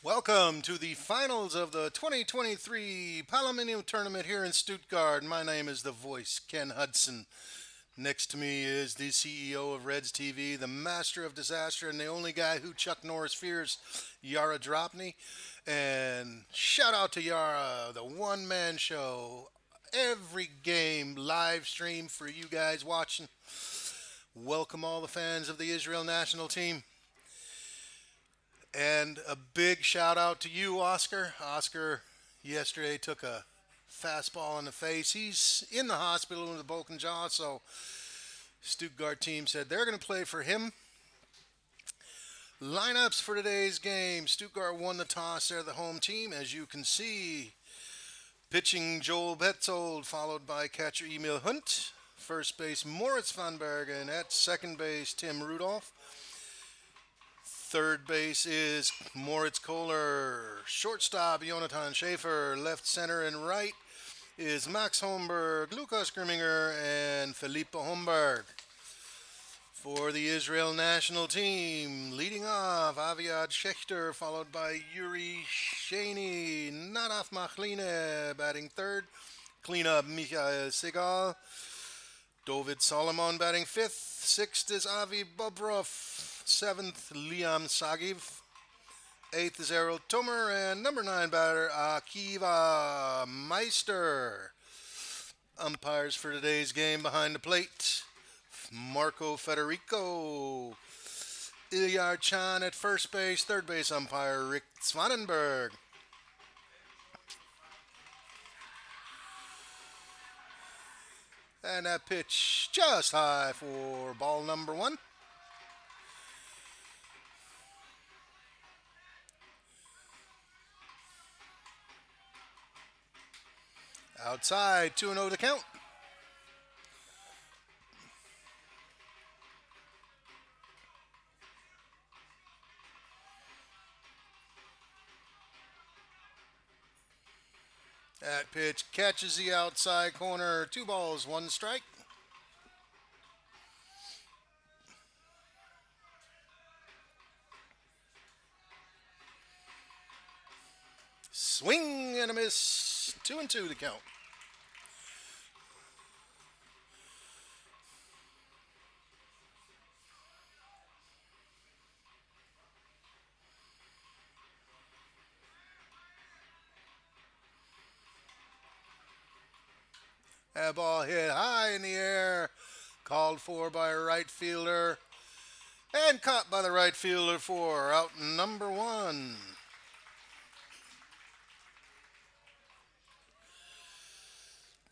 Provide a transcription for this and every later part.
Welcome to the finals of the 2023 Palominium Tournament here in Stuttgart. My name is the voice, Ken Hudson. Next to me is the CEO of Reds TV, the master of disaster, and the only guy who Chuck Norris fears, Yara Dropney. And shout out to Yara, the one man show. Every game live stream for you guys watching. Welcome all the fans of the Israel national team. And a big shout out to you, Oscar. Oscar yesterday took a fastball in the face. He's in the hospital with a broken jaw, so Stuttgart team said they're going to play for him. Lineups for today's game. Stuttgart won the toss. They're the home team, as you can see. Pitching Joel Betzold, followed by catcher Emil Hunt. First base Moritz van Bergen. At second base Tim Rudolph. Third base is Moritz Kohler. Shortstop Jonathan Schaefer. Left, center, and right is Max Holmberg, Lukas Grimminger, and Felipe Homberg. For the Israel national team, leading off Aviad Schechter, followed by Yuri Shaney. Nadaf Machline batting third. Cleanup Michael Segal. David Solomon batting fifth. Sixth is Avi Bobrov. Seventh, Liam Sagiv. Eighth is Errol Tomer. And number 9 batter, Akiva Meister. Umpires for today's game behind the plate, Marco Federico. Ilyar Chan at first base. Third base umpire, Rick Svanenberg. And that pitch just high for ball number 1. Outside, 2-0 to count. That pitch catches the outside corner. 2 balls, 1 strike. Swing and a miss. 2-2 to count. That ball hit high in the air. Called for by a right fielder. And caught by the right fielder for out number 1.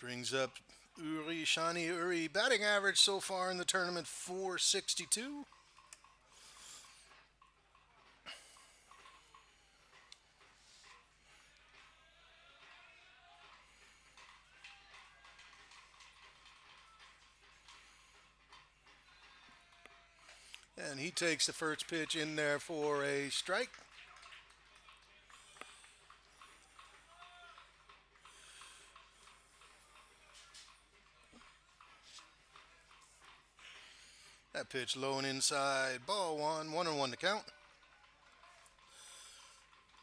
Brings up Uri Shani Uri. Batting average so far in the tournament, 462. And he takes the first pitch in there for a strike. That pitch low and inside. Ball 1, 1-1 to count.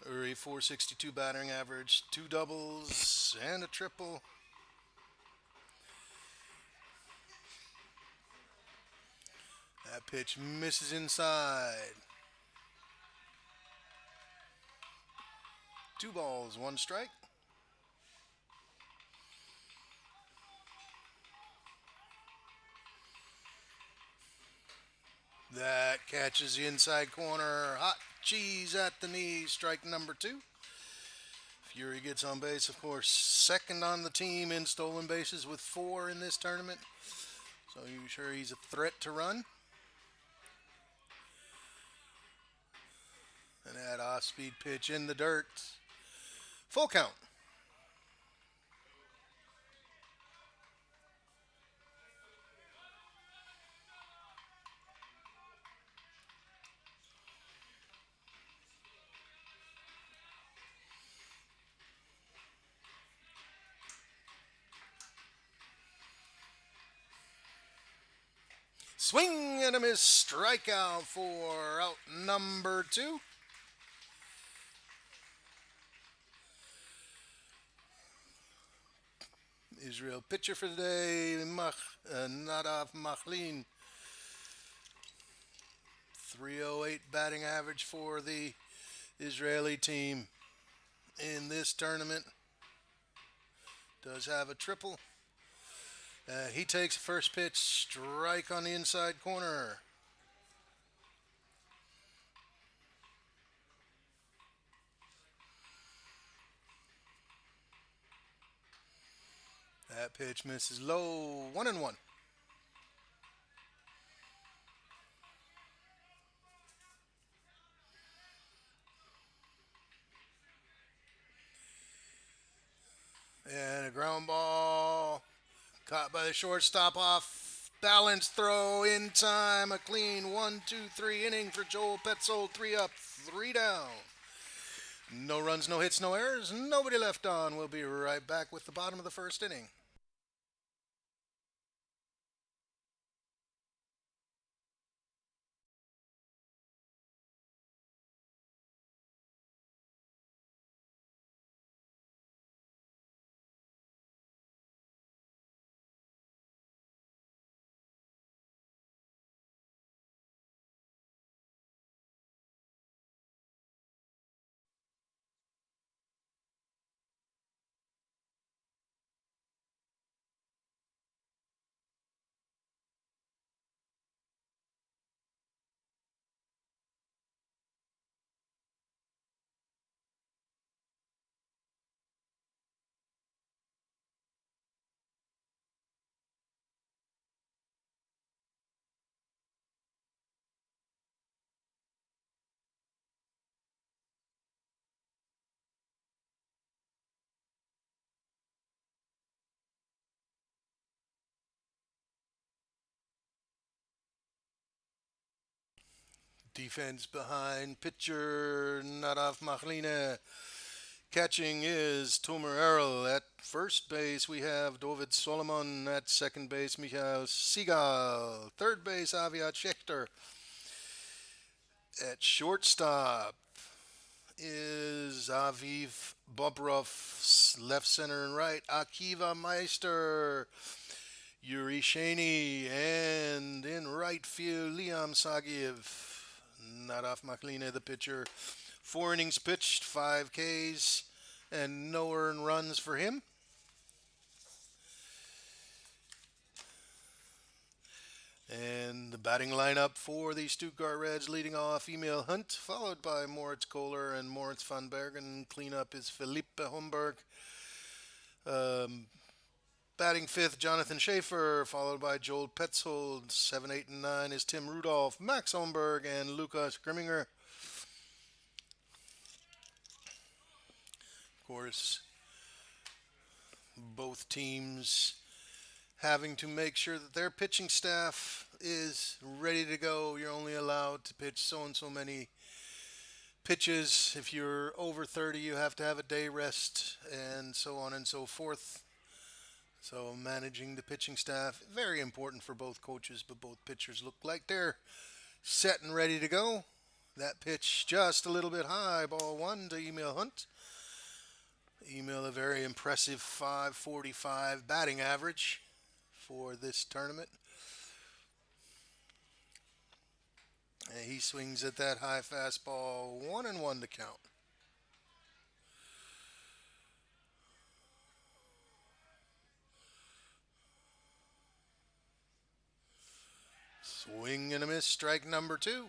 Uri 462 batting average, 2 doubles and a triple. That pitch misses inside. 2 balls, 1 strike. That catches the inside corner. Hot cheese at the knee. Strike number 2. Fury gets on base, of course, second on the team in stolen bases with 4 in this tournament. So you're sure he's a threat to run. And that off-speed pitch in the dirt. Full count. Swing and a miss. Strikeout for out number 2. Israel pitcher for today, Nadav Machlin. 308 batting average for the Israeli team in this tournament. Does have a triple. He takes first pitch, strike on the inside corner. That pitch misses low, 1-1. And a ground ball caught by the shortstop off balance throw in time. A clean 1-2-3 inning for Joel Petzold. 3 up, 3 down. No runs, no hits, no errors. Nobody left on. We'll be right back with the bottom of the first inning. Defense behind pitcher Nadav Machlina. Catching is Tomer Errol. At first base, we have David Solomon. At second base, Michael Seagal. Third base, Aviat Schechter. At shortstop is Aviv Bobrov. Left, center, and right, Akiva Meister. Yuri Shaney. And in right field, Liam Sagiev. Nadav Machlina, the pitcher. 4 innings pitched, 5 Ks, and no earned runs for him. And the batting lineup for the Stuttgart Reds, leading off Emil Hunt, followed by Moritz Kohler and Moritz van Bergen. Cleanup is Felipe Homburg. Batting fifth, Jonathan Schaefer, followed by Joel Petzold. 7, 8, and 9 is Tim Rudolph, Max Homburg, and Lukas Grimminger. Of course, both teams having to make sure that their pitching staff is ready to go. You're only allowed to pitch so and so many pitches. If you're over 30, you have to have a day rest, and so on and so forth. So managing the pitching staff, very important for both coaches, but both pitchers look like they're set and ready to go. That pitch just a little bit high, ball one to Emil Hunt. Emil, a very impressive 545 batting average for this tournament. And he swings at that high fastball, 1-1 to count. Swing and a miss, strike number two.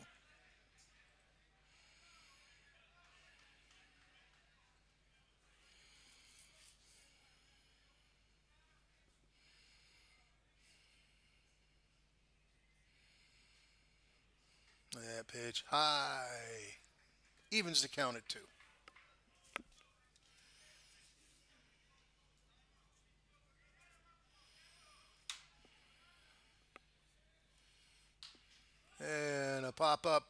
That pitch high. Evens the count at two. And a pop up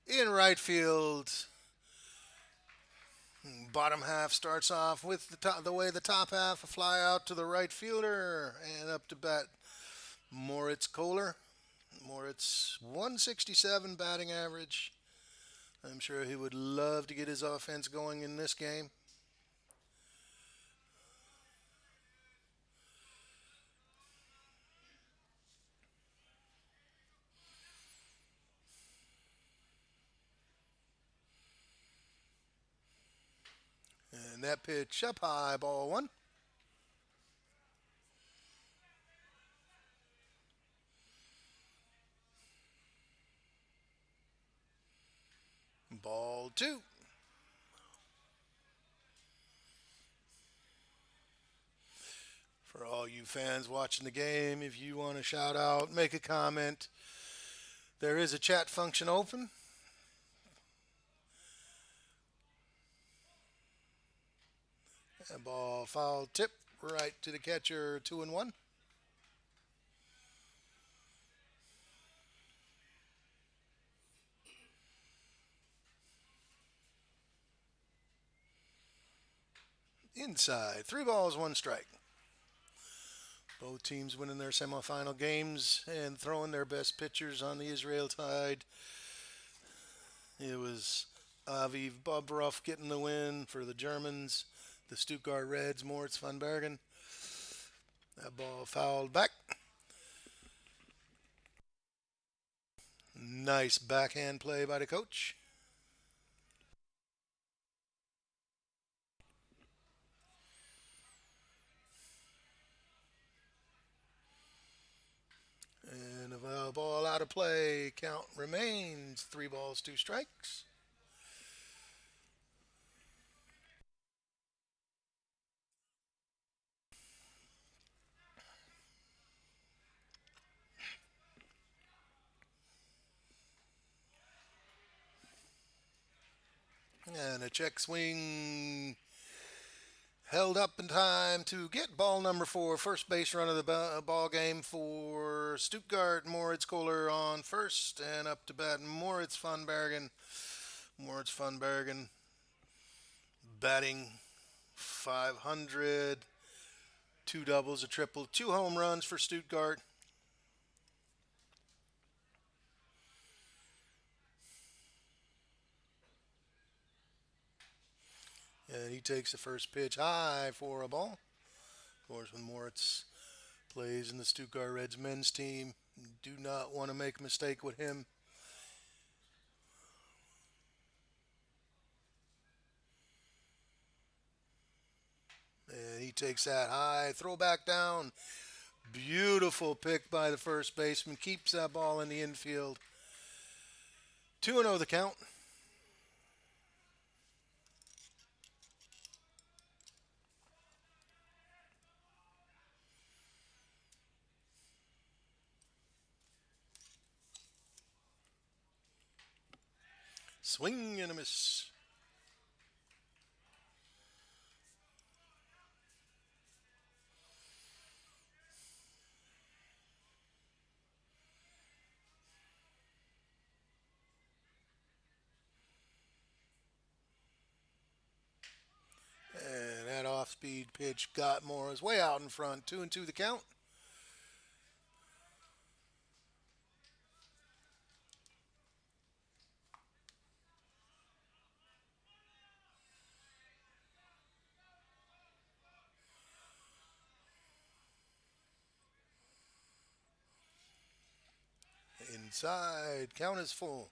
in right field. Bottom half starts off with the way the top half, a fly out to the right fielder, and up to bat Moritz Kohler. Moritz 167 batting average. I'm sure he would love to get his offense going in this game. And that pitch up high, ball one. Ball two. For all you fans watching the game, if you want to shout out, make a comment, there is a chat function open. And ball foul tip right to the catcher, 2-1. Inside, 3 balls, 1 strike. Both teams winning their semifinal games and throwing their best pitchers on the Israel side. It was Aviv Bobrov getting the win for the Germans. The Stuttgart Reds, Moritz van Bergen. That ball fouled back. Nice backhand play by the coach. And a ball out of play. Count remains 3 balls, 2 strikes. And a check swing held up in time to get ball number 4, first base run of the ball game for Stuttgart. Moritz Kohler on first, and up to bat Moritz van Bergen. Moritz van Bergen batting .500, 2 doubles, a triple, 2 home runs for Stuttgart. And he takes the first pitch high for a ball. Of course, when Moritz plays in the Stuttgart Reds men's team, do not want to make a mistake with him. And he takes that high, throw back down. Beautiful pick by the first baseman. Keeps that ball in the infield. 2-0 the count. Swing and a miss. And that off-speed pitch got Morris way out in front. 2-2 the count. Inside, count is full.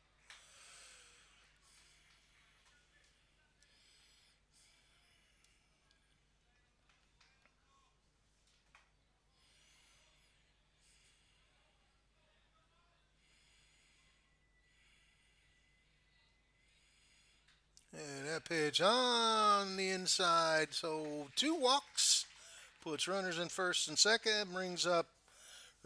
And that pitch on the inside. So 2 walks, puts runners in first and second, brings up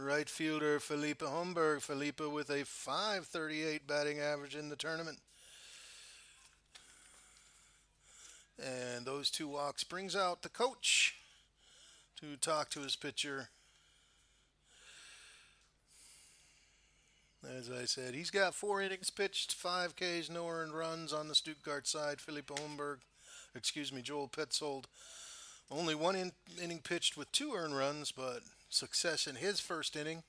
right fielder Felipe Homburg. Felipe with a .538 batting average in the tournament. And those 2 walks brings out the coach to talk to his pitcher. As I said, he's got 4 innings pitched, 5 Ks, no earned runs on the Stuttgart side. Felipe Homburg, Joel Petzold, only 1 inning pitched with 2 earned runs, but success in his first inning.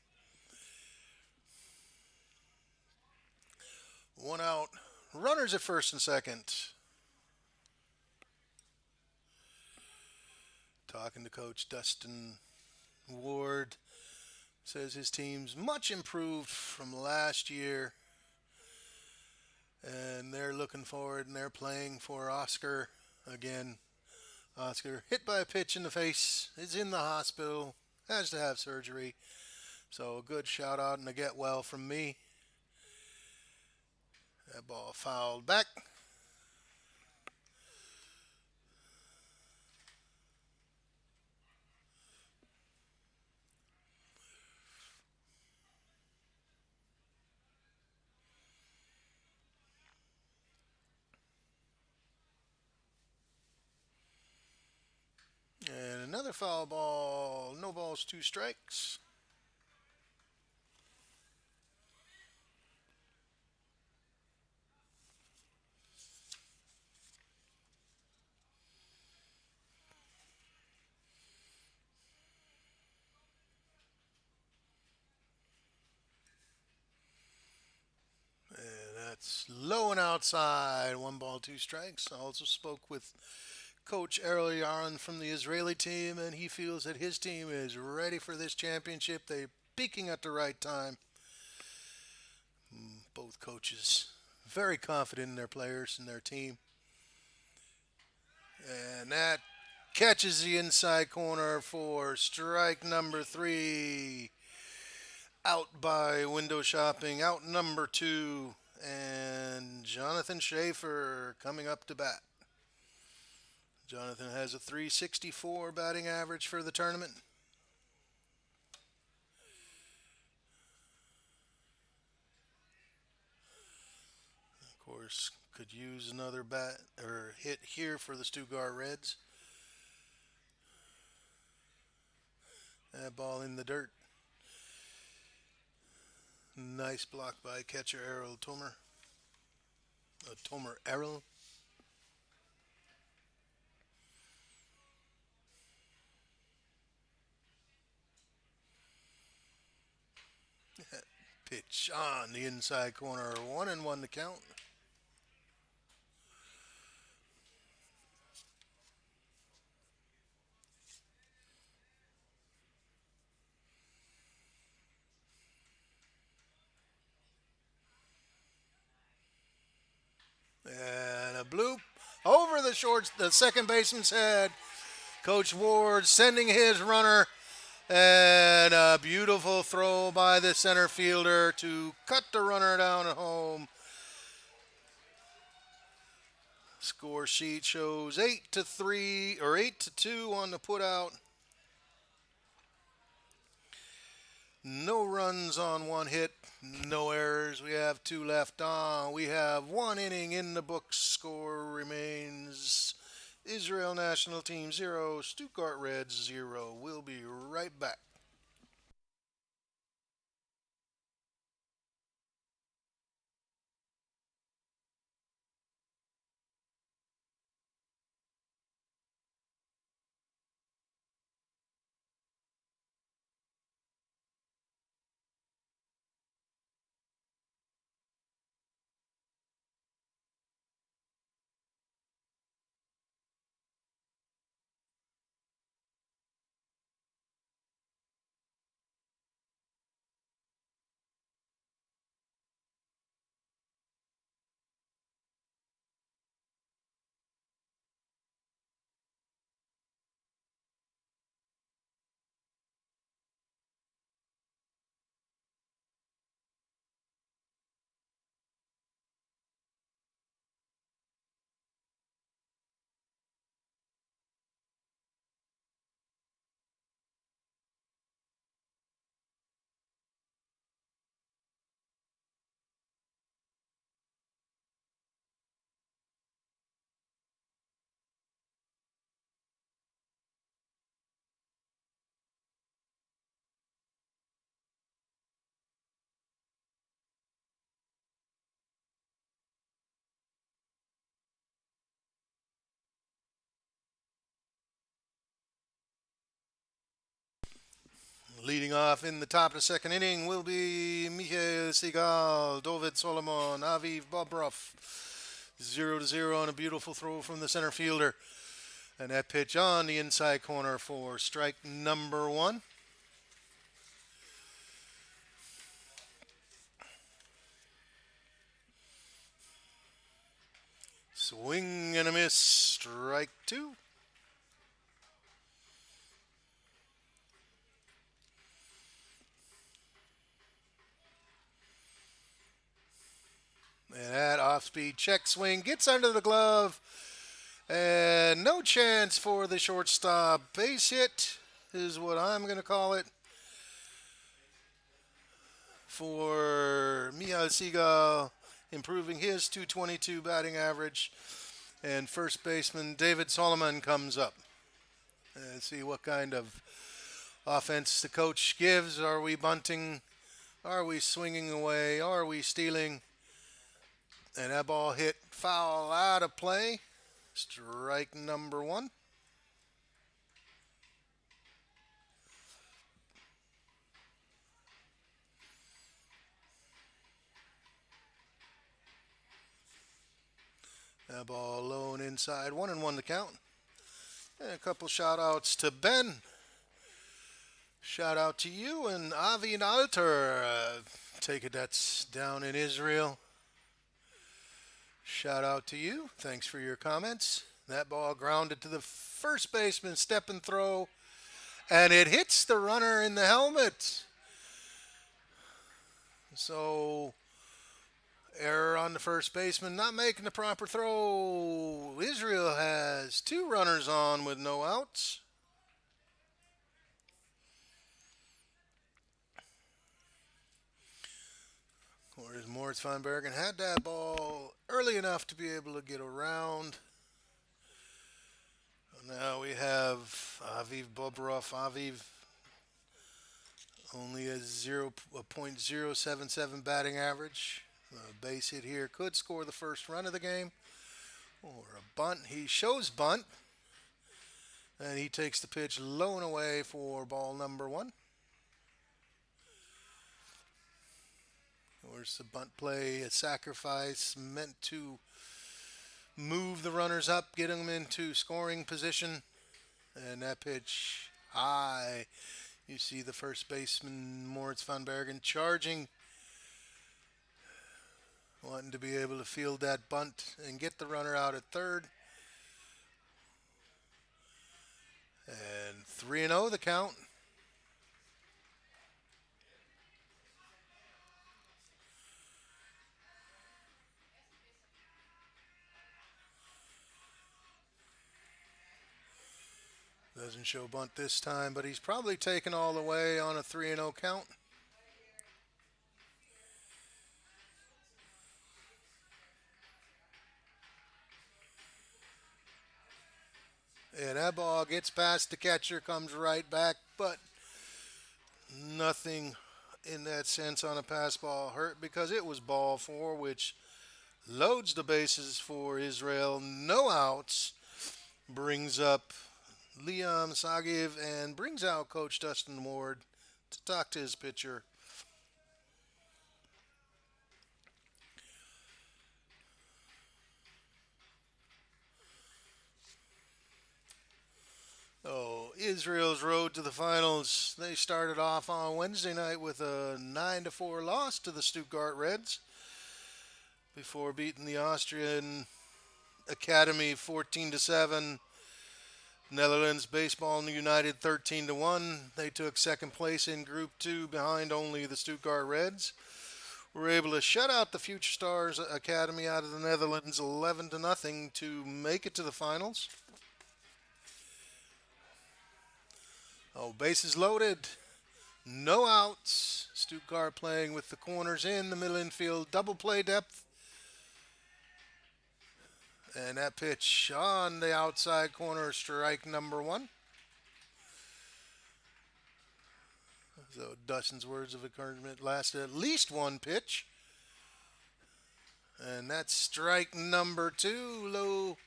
1 out, runners at first and second. Talking to Coach Dustin Ward, says his team's much improved from last year, and they're looking forward and they're playing for Oscar again. Oscar hit by a pitch in the face, is in the hospital, has to have surgery. So a good shout out and a get well from me. That ball fouled back. And another foul ball. No balls, two strikes. And that's low and outside. One ball, two strikes. I also spoke with Coach Errol Yaron from the Israeli team, and he feels that his team is ready for this championship. They're peaking at the right time. Both coaches very confident in their players and their team. And that catches the inside corner for strike number three. Out by window shopping, out number two. And Jonathan Schaefer coming up to bat. Jonathan has a 364 batting average for the tournament. Of course, could use another bat or hit here for the Stuttgart Reds. That ball in the dirt. Nice block by catcher Errol Tomer. Tomer Errol. Pitch on the inside corner. 1-1 to count. And a bloop over the second baseman's head. Coach Ward sending his runner. And a beautiful throw by the center fielder to cut the runner down at home. Score sheet shows 8-3 or 8-2 on the putout. No runs on one hit, no errors. We have two left on. We have one inning in the books. Score remains Israel National Team 0, Stuttgart Reds 0. We'll be right back. Leading off in the top of the second inning will be Michael Segal, David Solomon, Aviv Bobrov. 0-0 on a beautiful throw from the center fielder. And that pitch on the inside corner for strike number one. Swing and a miss, strike two. And that off-speed check swing gets under the glove, and no chance for the shortstop. Base hit is what I'm going to call it for Mihal Seagal, improving his 222 batting average. And first baseman David Solomon comes up. Let's see what kind of offense the coach gives. Are we bunting? Are we swinging away? Are we stealing? And that ball hit foul out of play. Strike number one. That ball low and inside. 1-1 to count. And a couple shout outs to Ben. Shout out to you and Avi and Alter. Take it that's down in Israel. Shout out to you. Thanks for your comments. That ball grounded to the first baseman, step and throw, and it hits the runner in the helmet. So, error on the first baseman, not making the proper throw. Israel has two runners on with no outs. Whereas Moritz van Bergen had that ball early enough to be able to get around. Now we have Aviv Bobrov. Aviv only a 0.077 batting average. A base hit here could score the first run of the game. Or a bunt. He shows bunt. And he takes the pitch low and away for ball number one. Where's the bunt play? A sacrifice meant to move the runners up, get them into scoring position. And that pitch high. You see the first baseman, Moritz van Bergen, charging, wanting to be able to field that bunt and get the runner out at third. And 3-0 the count. Doesn't show bunt this time, but he's probably taken all the way on a 3-0 count. And that ball gets past the catcher, comes right back, but nothing in that sense on a pass ball hurt because it was ball four, which loads the bases for Israel. No outs, brings up Liam Sagiv and brings out Coach Dustin Ward to talk to his pitcher. Oh, Israel's road to the finals. They started off on Wednesday night with a 9-4 loss to the Stuttgart Reds before beating the Austrian Academy 14-7. Netherlands Baseball United 13-1. They took second place in Group 2 behind only the Stuttgart Reds. Were able to shut out the Future Stars Academy out of the Netherlands 11-0 to make it to the finals. Oh, bases loaded. No outs. Stuttgart playing with the corners in, the middle infield, double play depth. And that pitch on the outside corner, strike number one. So Dustin's words of encouragement lasted at least one pitch. And that's strike number two, low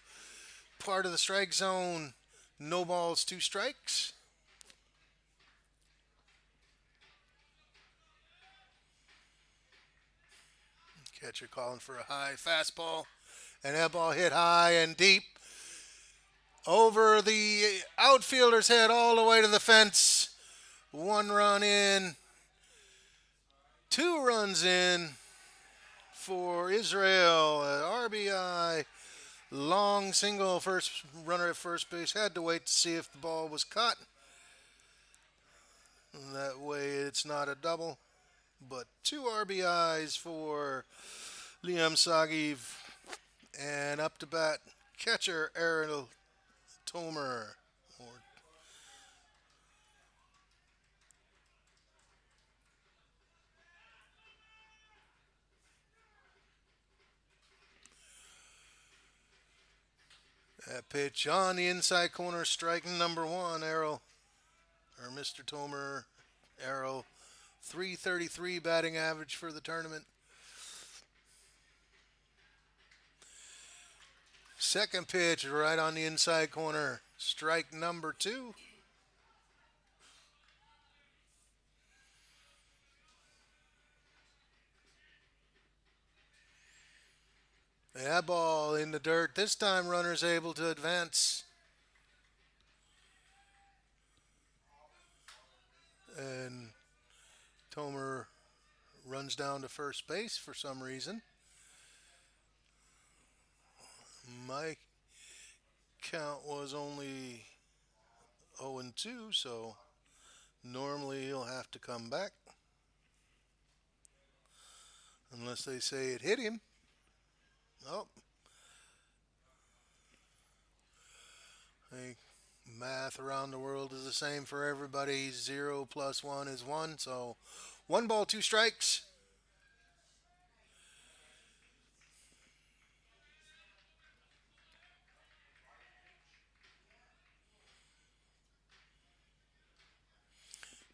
part of the strike zone. No balls, two strikes. Catcher calling for a high fastball. And that ball hit high and deep over the outfielder's head all the way to the fence. One run in, two runs in for Israel. An RBI, long single, first runner at first base. Had to wait to see if the ball was caught. That way it's not a double, but two RBIs for Liam Sagiv, and up to bat, catcher Errol Tomer. That pitch on the inside corner, striking number one, Errol, or Mr. Tomer, Errol. 333 batting average for the tournament. Second pitch right on the inside corner, strike number two. That ball in the dirt. This time, runner's able to advance. And Tomer runs down to first base for some reason. My count was only 0 and 2, so normally he'll have to come back unless they say it hit him. Oh, hey, math around the world is the same for everybody. 0 plus 1 is 1, so one ball, two strikes.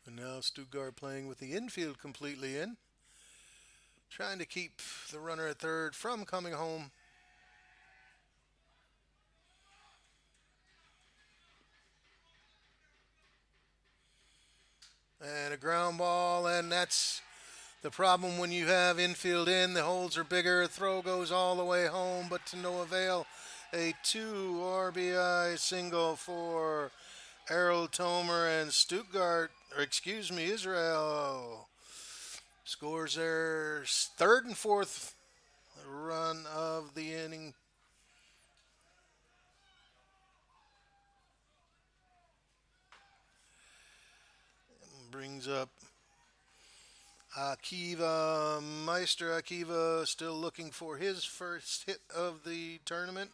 And now Stuttgart playing with the infield completely in, trying to keep the runner at third from coming home. And a ground ball, and that's the problem when you have infield in. The holes are bigger, throw goes all the way home, but to no avail. A 2 RBI single for Errol Tomer, and Stuttgart, or excuse me, Israel scores their third and fourth run of the inning. Brings up Akiva, Meister Akiva, still looking for his first hit of the tournament.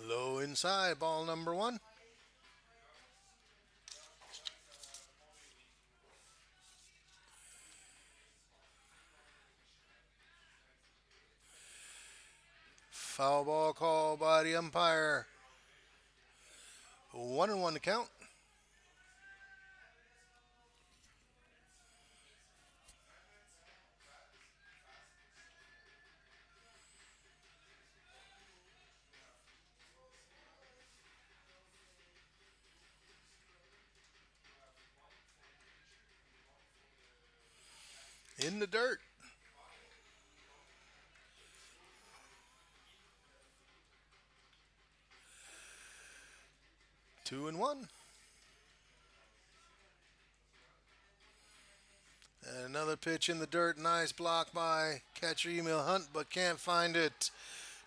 Low inside, ball number one. Foul ball call by the umpire. 1-1 to count. In the dirt. 2-1. And another pitch in the dirt. Nice block by catcher Emil Hunt, but can't find it.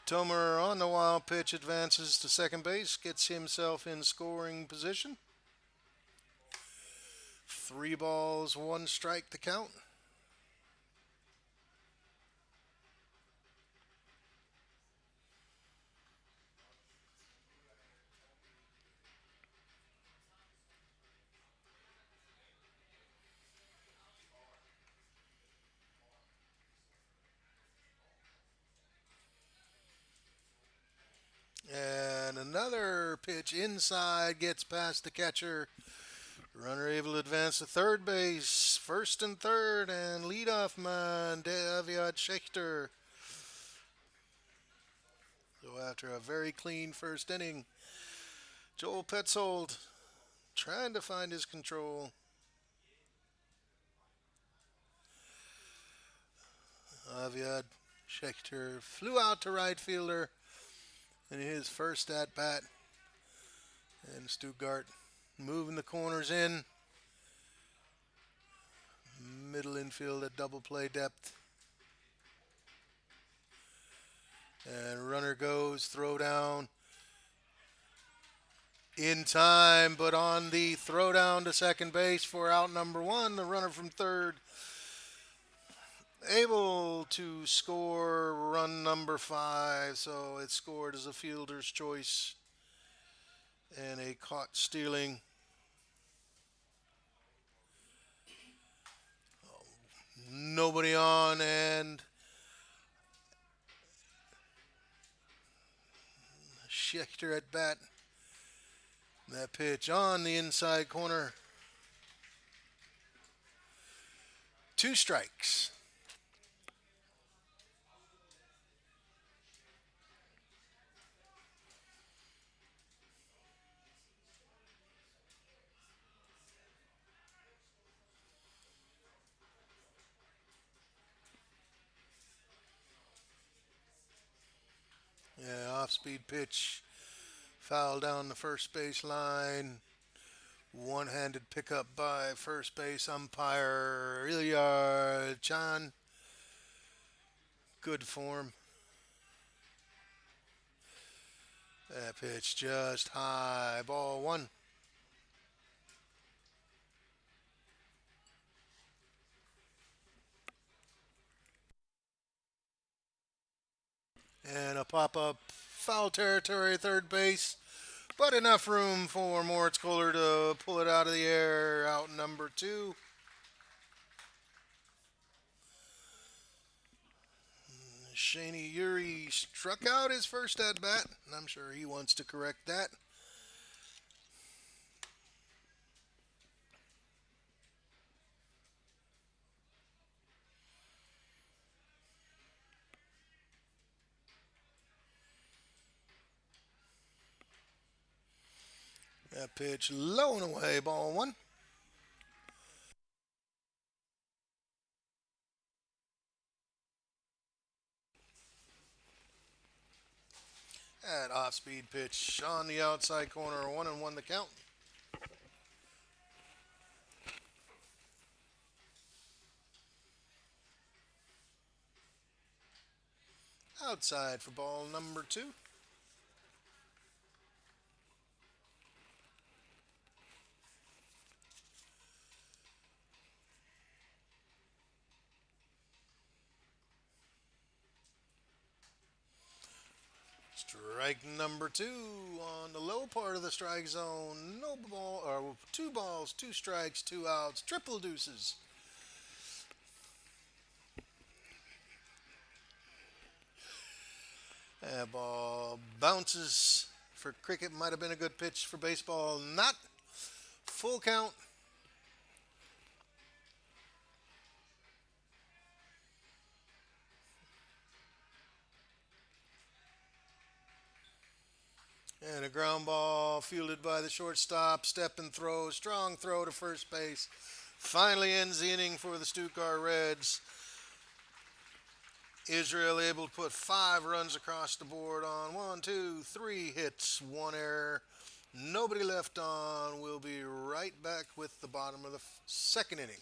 Tomer on the wild pitch advances to second base, gets himself in scoring position. 3 balls, 1 strike to count. And another pitch inside gets past the catcher. Runner able to advance to third base, first and third, and leadoff man Daviad Schechter. So after a very clean first inning, Joel Petzold trying to find his control. Aviad Schechter flew out to right fielder in his first at bat, and Stuttgart moving the corners in. middle infield at double play depth. And runner goes, throw down in time, but on the throw down to second base for out number one, the runner from third able to score run number five, so it scored as a fielder's choice and a caught stealing. Nobody on, and Schechter at bat. That pitch on the inside corner. Two strikes. Yeah, off speed pitch. Foul down the first base line. One handed pickup by first base umpire Ilyar Chan. Good form. That pitch just high. Ball one. And a pop up foul territory, third base. But enough room for Moritz Kohler to pull it out of the air. Out number two. Shaney Yuri struck out his first at bat, and I'm sure he wants to correct that. That pitch low and away, ball one. That off speed pitch on the outside corner, 1-1 the count. Outside for ball number two. Strike number two on the low part of the strike zone. No ball, or two balls, two strikes, two outs, triple deuces. That ball bounces for cricket. Might have been a good pitch for baseball. Not. Full count. And a ground ball fielded by the shortstop. Step and throw. Strong throw to first base. Finally ends the inning for the Stuttgart Reds. Israel able to put 5 runs across the board on 1, 2, 3 hits, 1 error. Nobody left on. We'll be right back with the bottom of the second inning.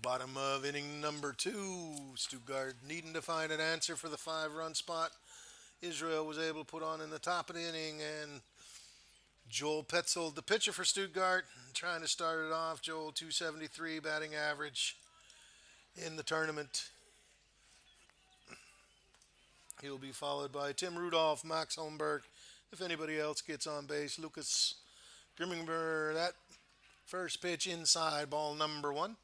Bottom of inning number two. Stuttgart needing to find an answer for the 5 run spot Israel was able to put on in the top of the inning. And Joel Petzold, the pitcher for Stuttgart, trying to start it off. Joel, 273 batting average in the tournament. He'll be followed by Tim Rudolph, Max Holmberg. If anybody else gets on base, Lucas Grimminger. That first pitch inside, ball number one.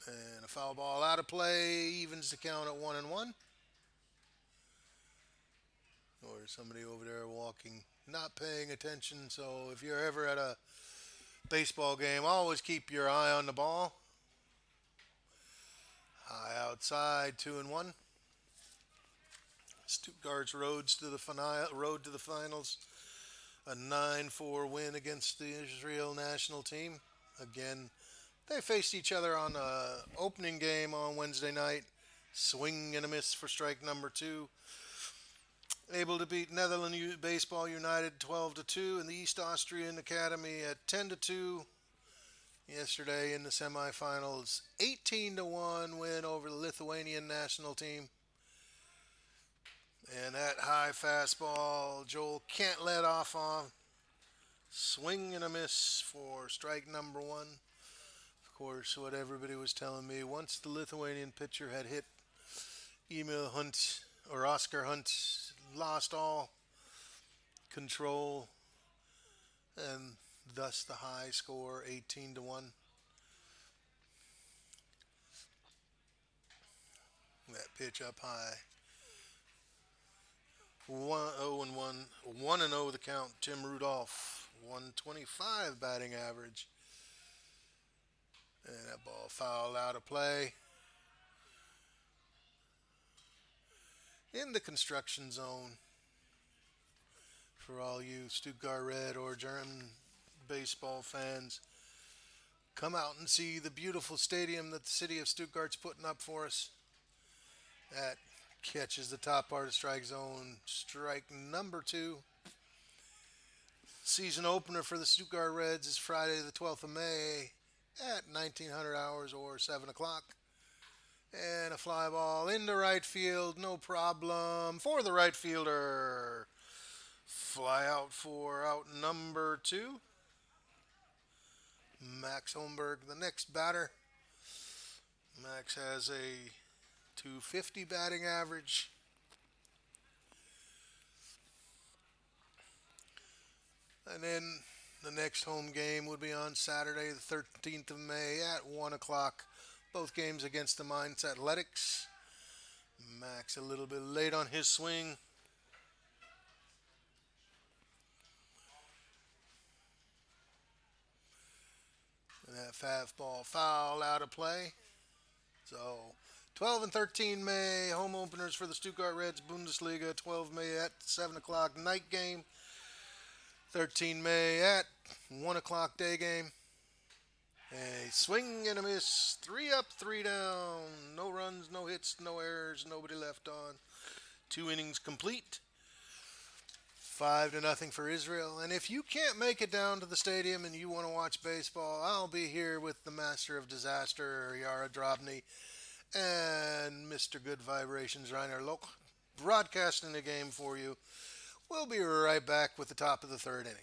And a foul ball out of play, evens the count at 1-1. Or somebody over there walking, not paying attention. So if you're ever at a baseball game, always keep your eye on the ball. High outside, 2-1. Stuttgart's road to the finals. A 9-4 win against the Israel national team. Again, they faced each other on the opening game on Wednesday night. Swing and a miss for strike number two. Able to beat Netherlands Baseball United 12-2 and the East Austrian Academy at 10-2 yesterday in the semifinals. 18-1 win over the Lithuanian national team. And that high fastball, Joel can't let off on. Swing and a miss for strike number one. Of course, what everybody was telling me, once the Lithuanian pitcher had hit Emil Hunt or Oscar Hunt, lost all control, and thus the high score, 18-1. That pitch up high. 1-0-1, 1-0 the count. Tim Rudolph, 125 batting average. And that ball fouled out of play. In the construction zone, for all you Stuttgart Red or German baseball fans, come out and see the beautiful stadium that the city of Stuttgart's putting up for us. That catches the top part of strike zone. Strike number two. Season opener for the Stuttgart Reds is Friday the 12th of May at 1900 hours or 7 o'clock. And a fly ball into right field, no problem for the right fielder. Fly out for out number two. Max Holmberg, the next batter. Max has a 250 batting average. And then the next home game would be on Saturday, the 13th of May at 1 o'clock. Both games against the Mainz Athletics. Max a little bit late on his swing. And that fastball foul out of play. So 12 and 13 May, home openers for the Stuttgart Reds Bundesliga. 12 May at 7 o'clock night game. 13 May at 1 o'clock day game. A swing and a miss. 3 up, 3 down. No runs, no hits, no errors, nobody left on. 2 innings complete. 5-0 for Israel. And if you can't make it down to the stadium and you want to watch baseball, I'll be here with the master of disaster, Yara Drobny, and Mr. Good Vibrations, Rainer Loch, broadcasting the game for you. We'll be right back with the top of the third inning.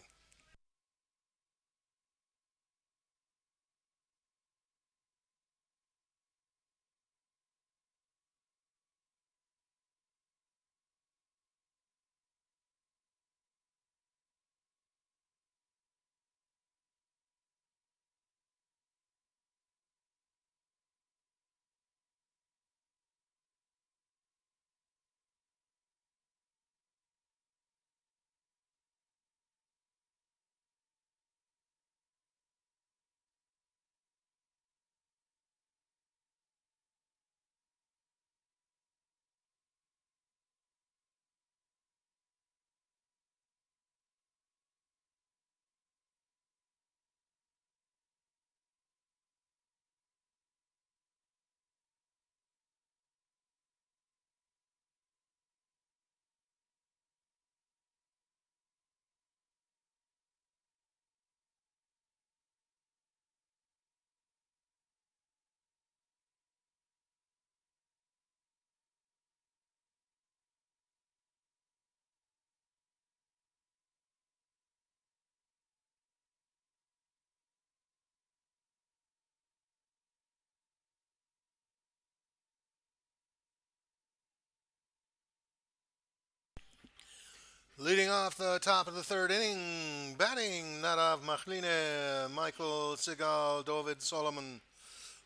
Leading off the top of the third inning, batting Nadav Machline, Michael Sigal, David Solomon.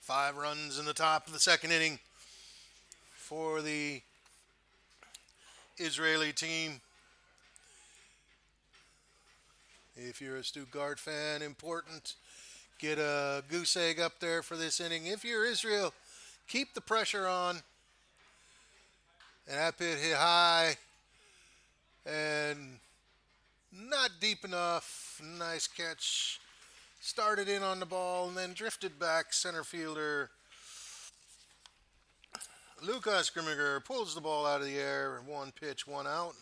5 runs in the top of the second inning for the Israeli team. If you're a Stuttgart fan, important. Get a goose egg up there for this inning. If you're Israel, keep the pressure on. And that pit hit high and not deep enough. Nice catch. Started in on the ball and then drifted back. Center fielder Lucas Grimmiger pulls the ball out of the air. One pitch, one out.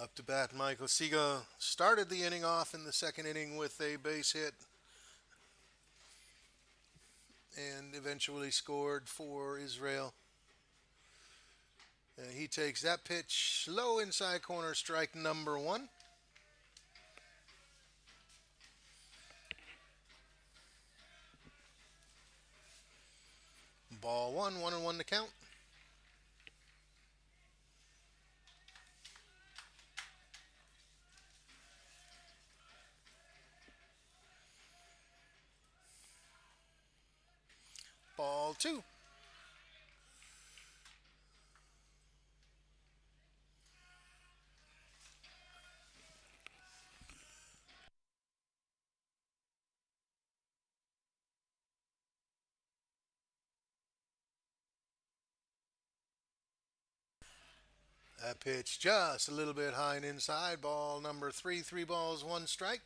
Up to bat, Michael Siegel started the inning off in the second inning with a base hit and eventually scored for Israel. And he takes that pitch low inside corner, strike number one. Ball one, 1-1 to count. Ball two. That pitch just a little bit high and inside. Ball number three. 3 balls, one strike.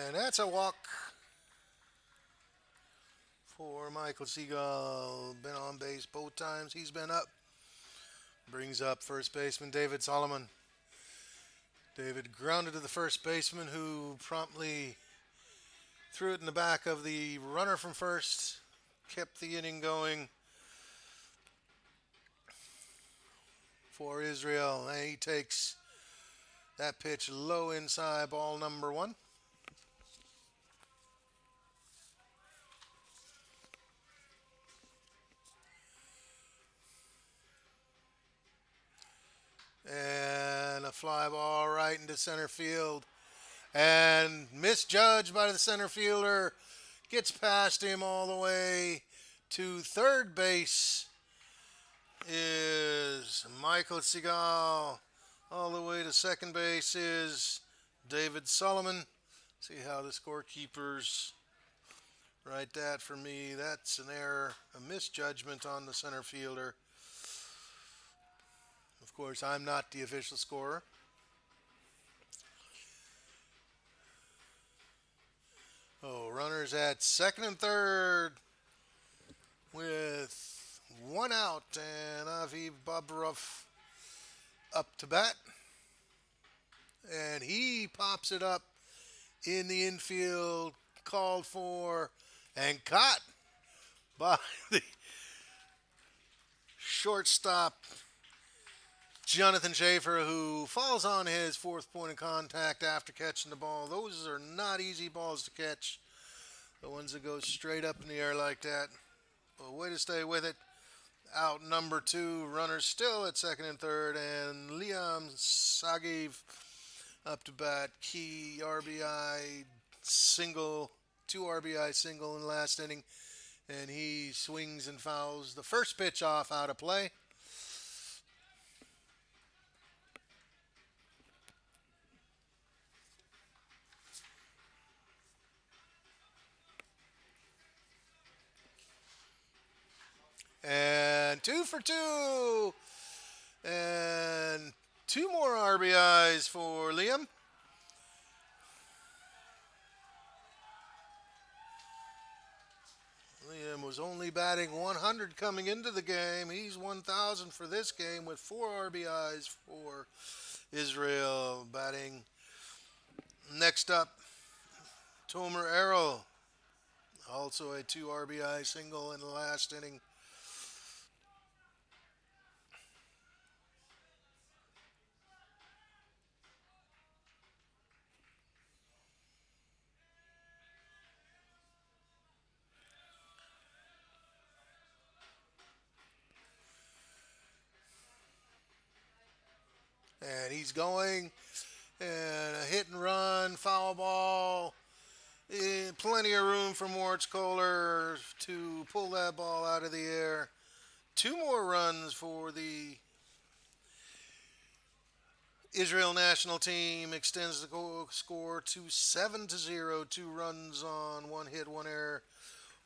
And that's a walk for Michael Siegel. Been on base both times he's been up. Brings up first baseman David Solomon. David grounded to the first baseman who promptly threw it in the back of the runner from first. Kept the inning going for Israel. And he takes that pitch low inside, ball number one. And a fly ball right into center field. And misjudged by the center fielder. Gets past him all the way to third base is Michael Seagal. All the way to second base is David Solomon. See how the scorekeepers write that for me. That's an error, a misjudgment on the center fielder. Of course, I'm not the official scorer. Oh, runners at second and third with one out, and Aviv Babarov up to bat. And he pops it up in the infield, called for and caught by the shortstop Jonathan Schaefer, who falls on his fourth point of contact after catching the ball. Those are not easy balls to catch, the ones that go straight up in the air like that. But way to stay with it. Out number two, runners still at second and third, and Liam Sagiv up to bat. Key RBI single, 2 RBI single in the last inning, and he swings and fouls the first pitch off out of play. And 2 for 2. And 2 more RBIs for Liam. Liam was only batting 100 coming into the game. He's 1,000 for this game with 4 RBIs for Israel. Batting next up, Tomer Errol. Also a 2 RBI single in the last inning. And he's going. And a hit and run, foul ball. Plenty of room for Moritz Kohler to pull that ball out of the air. Two more runs for the Israel national team extends the score to 7-0. Two runs on, one hit, one error,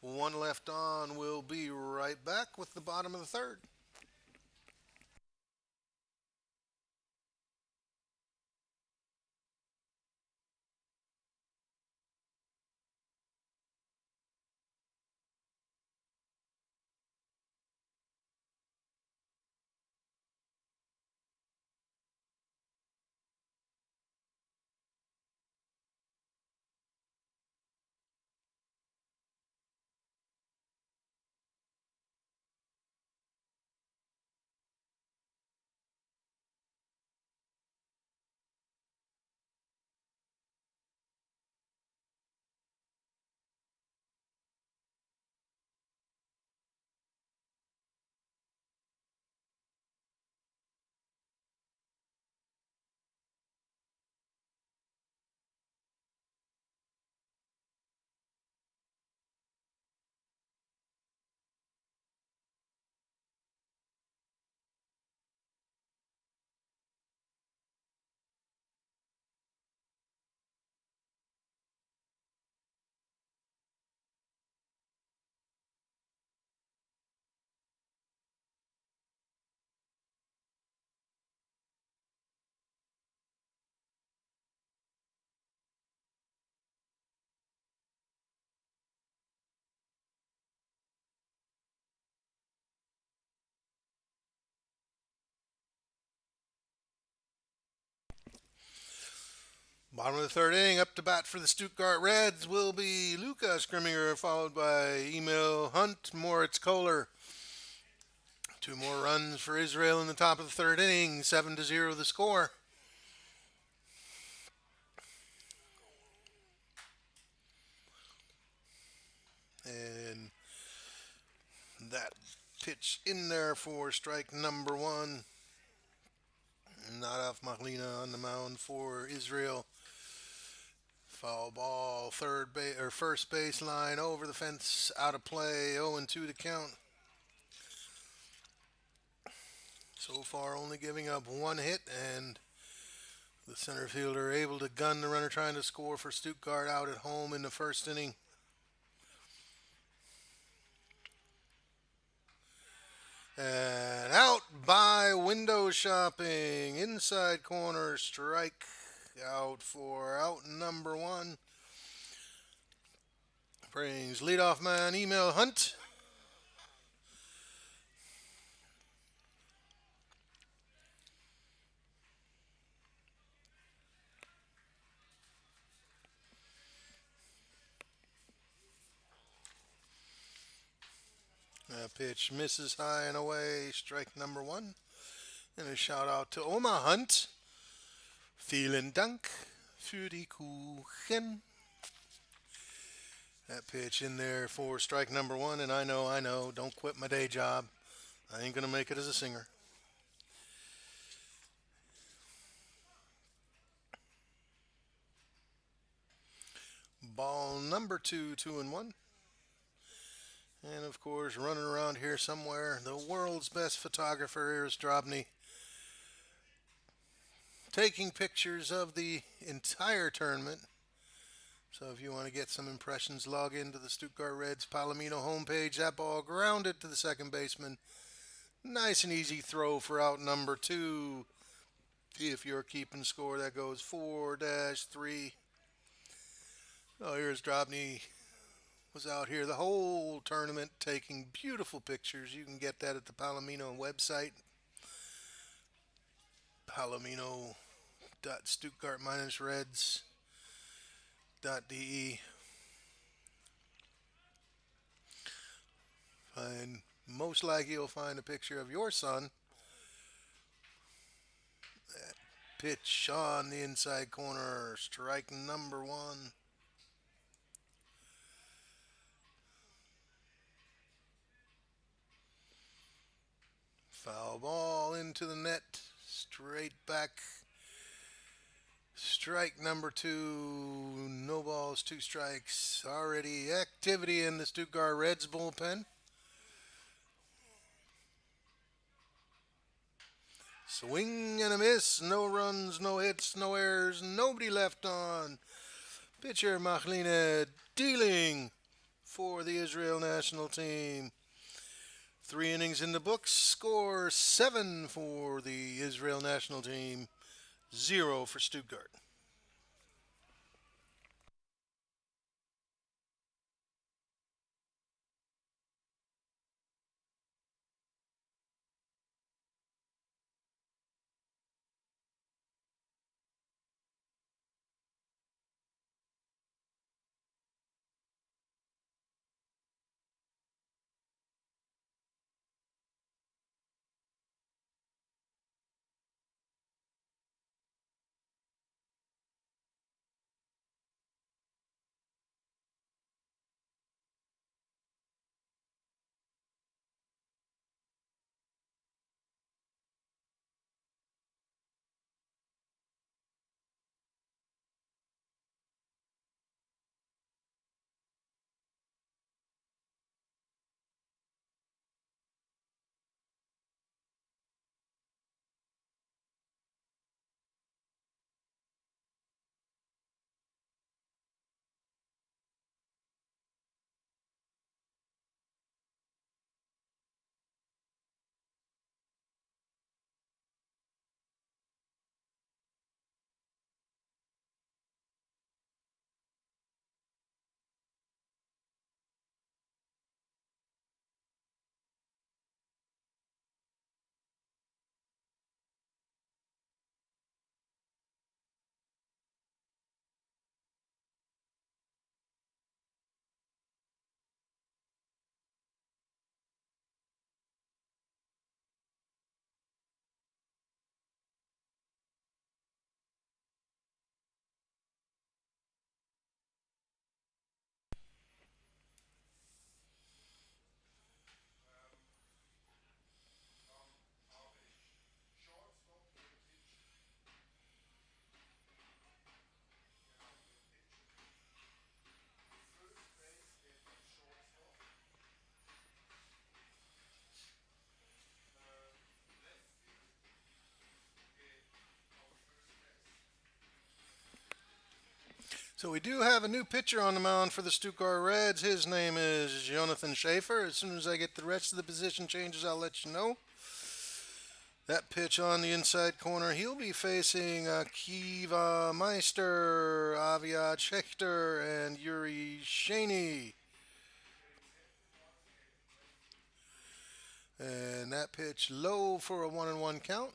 one left on. We'll be right back with the bottom of the third. Bottom of the third inning, up to bat for the Stuttgart Reds will be Lucas Grimminger, followed by Emil Hunt, Moritz Kohler. Two more runs for Israel in the top of the third inning, 7-0 the score. And that pitch in there for strike number one. Not off Machlina on the mound for Israel. Foul ball, third base or first baseline over the fence, out of play. 0-2 to count. So far, only giving up one hit, and the center fielder able to gun the runner trying to score for Stuttgart out at home in the first inning. And out by window shopping, inside corner, strike out for out number one. Brings leadoff man Emil Hunt. That pitch misses high and away, strike number one. And a shout out to Oma Hunt. Vielen Dank für die Kuchen. That pitch in there for strike number one. And I know, don't quit my day job. I ain't going to make it as a singer. Ball number two, 2-1. And of course, running around here somewhere, the world's best photographer is Drobny, taking pictures of the entire tournament. So if you want to get some impressions, log into the Stuttgart Reds Palomino homepage. That ball grounded to the second baseman. Nice and easy throw for out number two. If you're keeping score, that goes 4-3. Oh, here's Drobny. Was out here the whole tournament taking beautiful pictures. You can get that at the Palomino website. Palomino.stuttgart-reds.de. And most likely you'll find a picture of your son. That pitch on the inside corner, strike number one. Foul ball into the net, Straight back. Strike number two. No balls, two strikes. Already activity in the Stuttgart Reds bullpen. Swing and a miss. No runs, no hits, no errors. Nobody left on. Pitcher Machlina dealing for the Israel national team. 3 innings in the books. Score 7 for the Israel national team. 0 for Stuttgart. So we do have a new pitcher on the mound for the Stuttgart Reds. His name is Jonathan Schaefer. As soon as I get the rest of the position changes, I'll let you know. That pitch on the inside corner, he'll be facing Kiva Meister, Aviad Schechter, and Yuri Shaney. And that pitch low for a 1-1 count.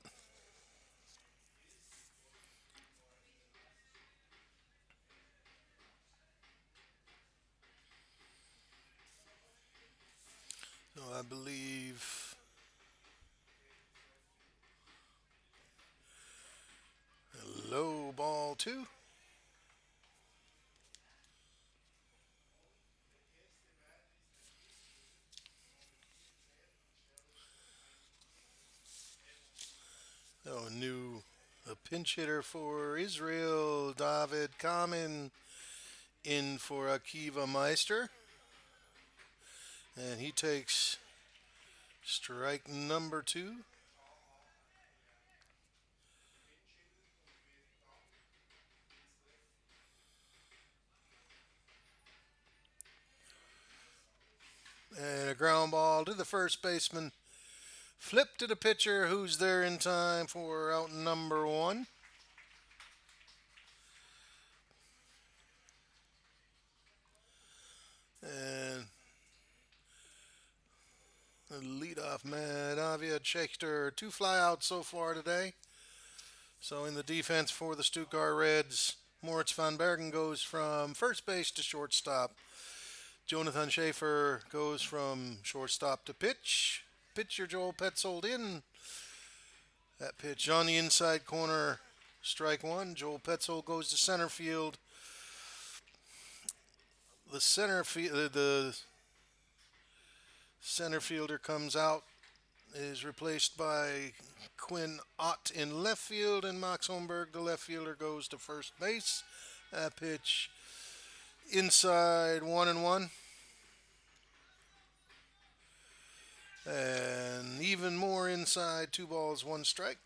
So I believe a low ball two. So a pinch hitter for Israel, David Kamen in for Akiva Meister. And he takes strike number two. And a ground ball to the first baseman. Flip to the pitcher who's there in time for out number one. And the leadoff man, Avia Schechter. 2 flyouts so far today. So in the defense for the Stuttgart Reds, Moritz van Bergen goes from first base to shortstop. Jonathan Schaefer goes from shortstop to pitch. Pitcher Joel Petzold in. That pitch on the inside corner, strike one. Joel Petzold goes to center field. The center fielder comes out is replaced by Quinn Ott in left field, and Max Holmberg, the left fielder, goes to first base. That pitch inside 1-1, and even more inside 2 balls, 1 strike.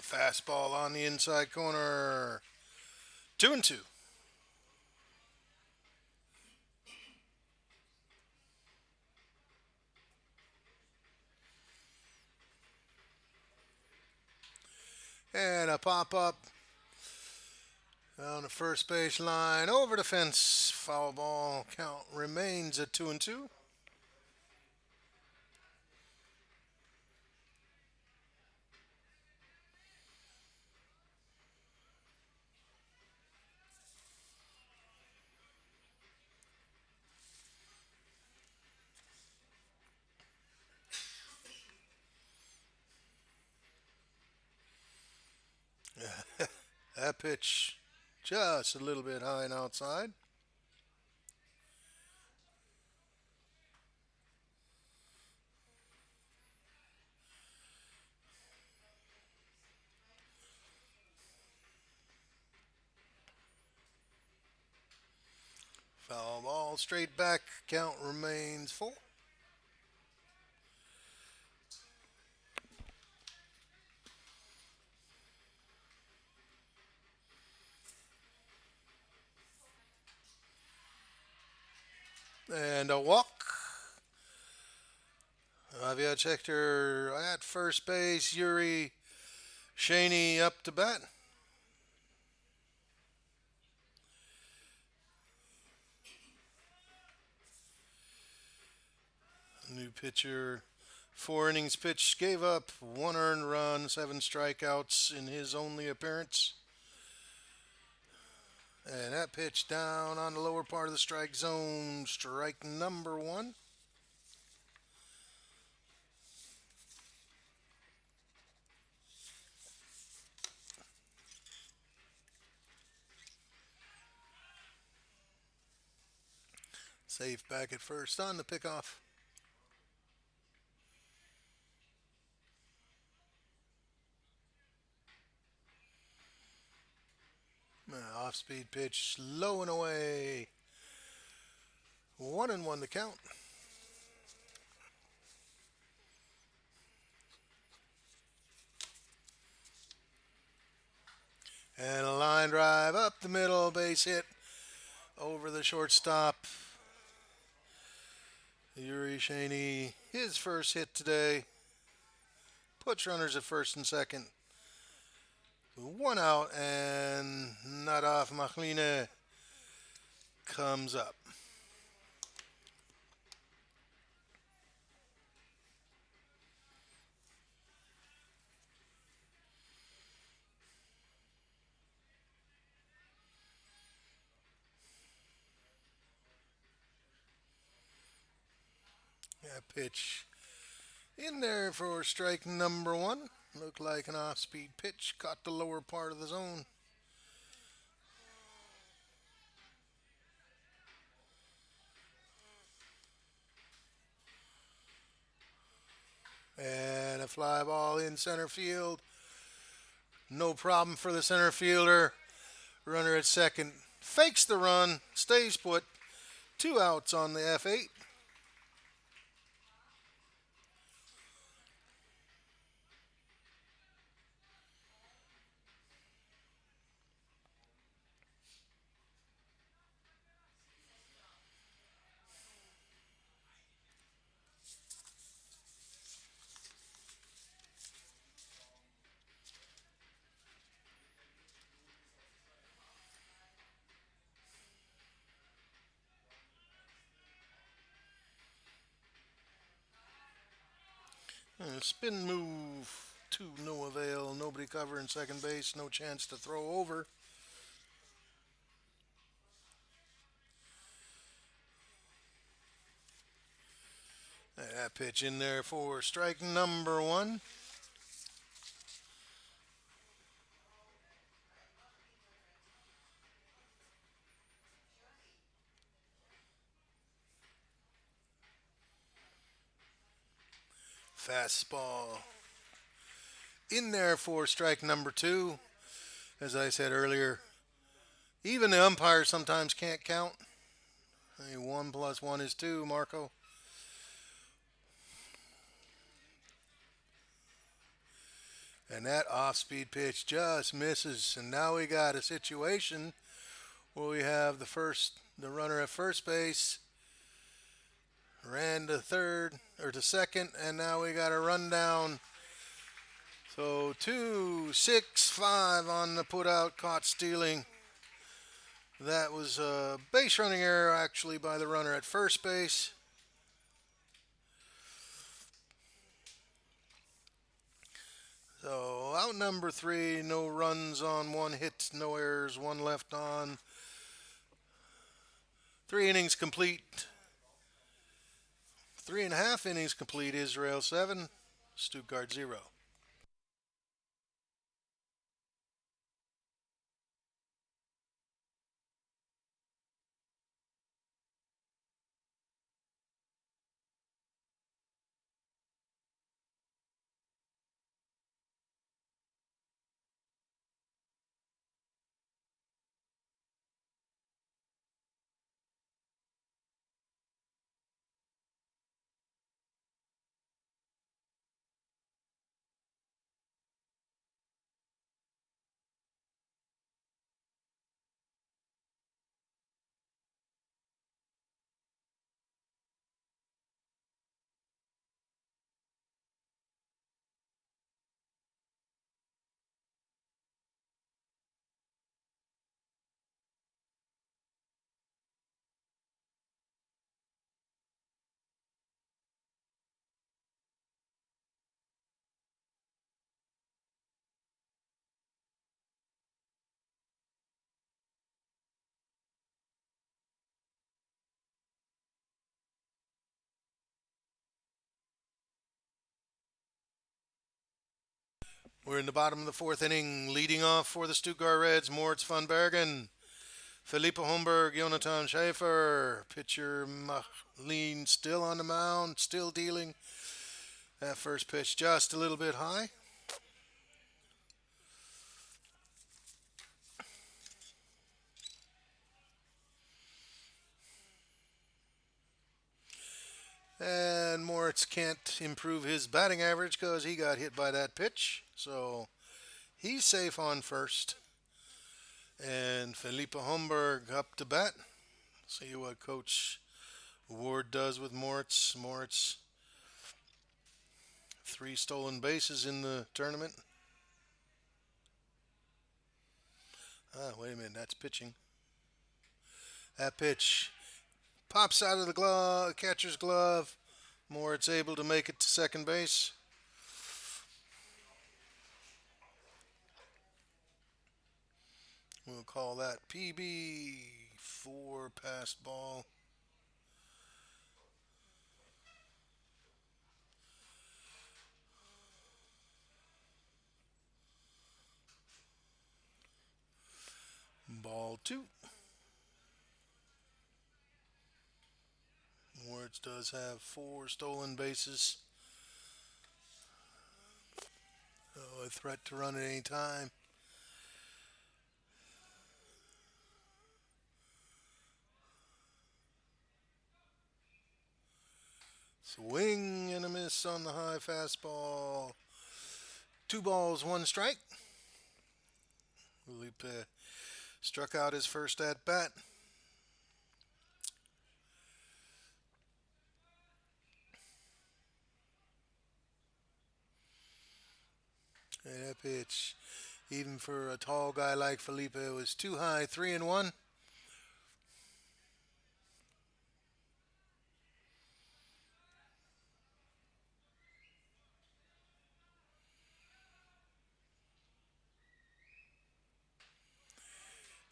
Fastball on the inside corner. 2-2. And a pop up down the first base line, over the fence, foul ball. Count remains at 2-2. That pitch just a little bit high and outside. Foul ball straight back. Count remains full. And a walk. Javier Hector at first base. Yuri Shaney up to bat. New pitcher. 4 innings pitched, gave up 1 earned run, 7 strikeouts in his only appearance. And that pitch down on the lower part of the strike zone, strike number 1. Safe back at first on the pickoff. Off speed pitch, low and away. 1-1 to count. And a line drive up the middle, base hit over the shortstop. Yuri Shaney, his first hit today. Puts runners at first and second. 1 out, and Nadaf Machline comes up. That pitch in there for strike number 1. Looked like an off-speed pitch. Caught the lower part of the zone. And a fly ball in center field. No problem for the center fielder. Runner at second fakes the run, stays put. 2 outs on the F8. Spin move to no avail. Nobody covering second base. No chance to throw over. That pitch in there for strike number 1. Fastball in there for strike number two. As I said earlier, even the umpires sometimes can't count. Hey, 1 plus 1 is 2, Marco. And that off speed pitch just misses. And now we got a situation where we have the runner at first base, ran to third or to second, and now we got a rundown. So 2-6-5 on the put out, caught stealing. That was a base running error actually by the runner at first base. So out number three, no runs on, one hit, no errors, one left on. 3 innings complete. 3.5 innings complete. Israel 7, Stuttgart 0. We're in the bottom of the fourth inning. Leading off for the Stuttgart Reds, Moritz van Bergen. Felipe Homburg, Jonathan Schaefer. Pitcher Machlin still on the mound, still dealing. That first pitch just a little bit high. And Moritz can't improve his batting average because he got hit by that pitch. So he's safe on first. And Felipe Homburg up to bat. See what Coach Ward does with Moritz. Moritz, 3 stolen bases in the tournament. Wait a minute, that's pitching. That pitch pops out of the glove, catcher's glove. Moritz able to make it to second base. We'll call that PB for passed ball. Ball two. Moritz does have 4 stolen bases. So a threat to run at any time. Swing and a miss on the high fastball. 2 balls, 1 strike. Felipe struck out his first at bat. And that pitch, even for a tall guy like Felipe, was too high. 3-1.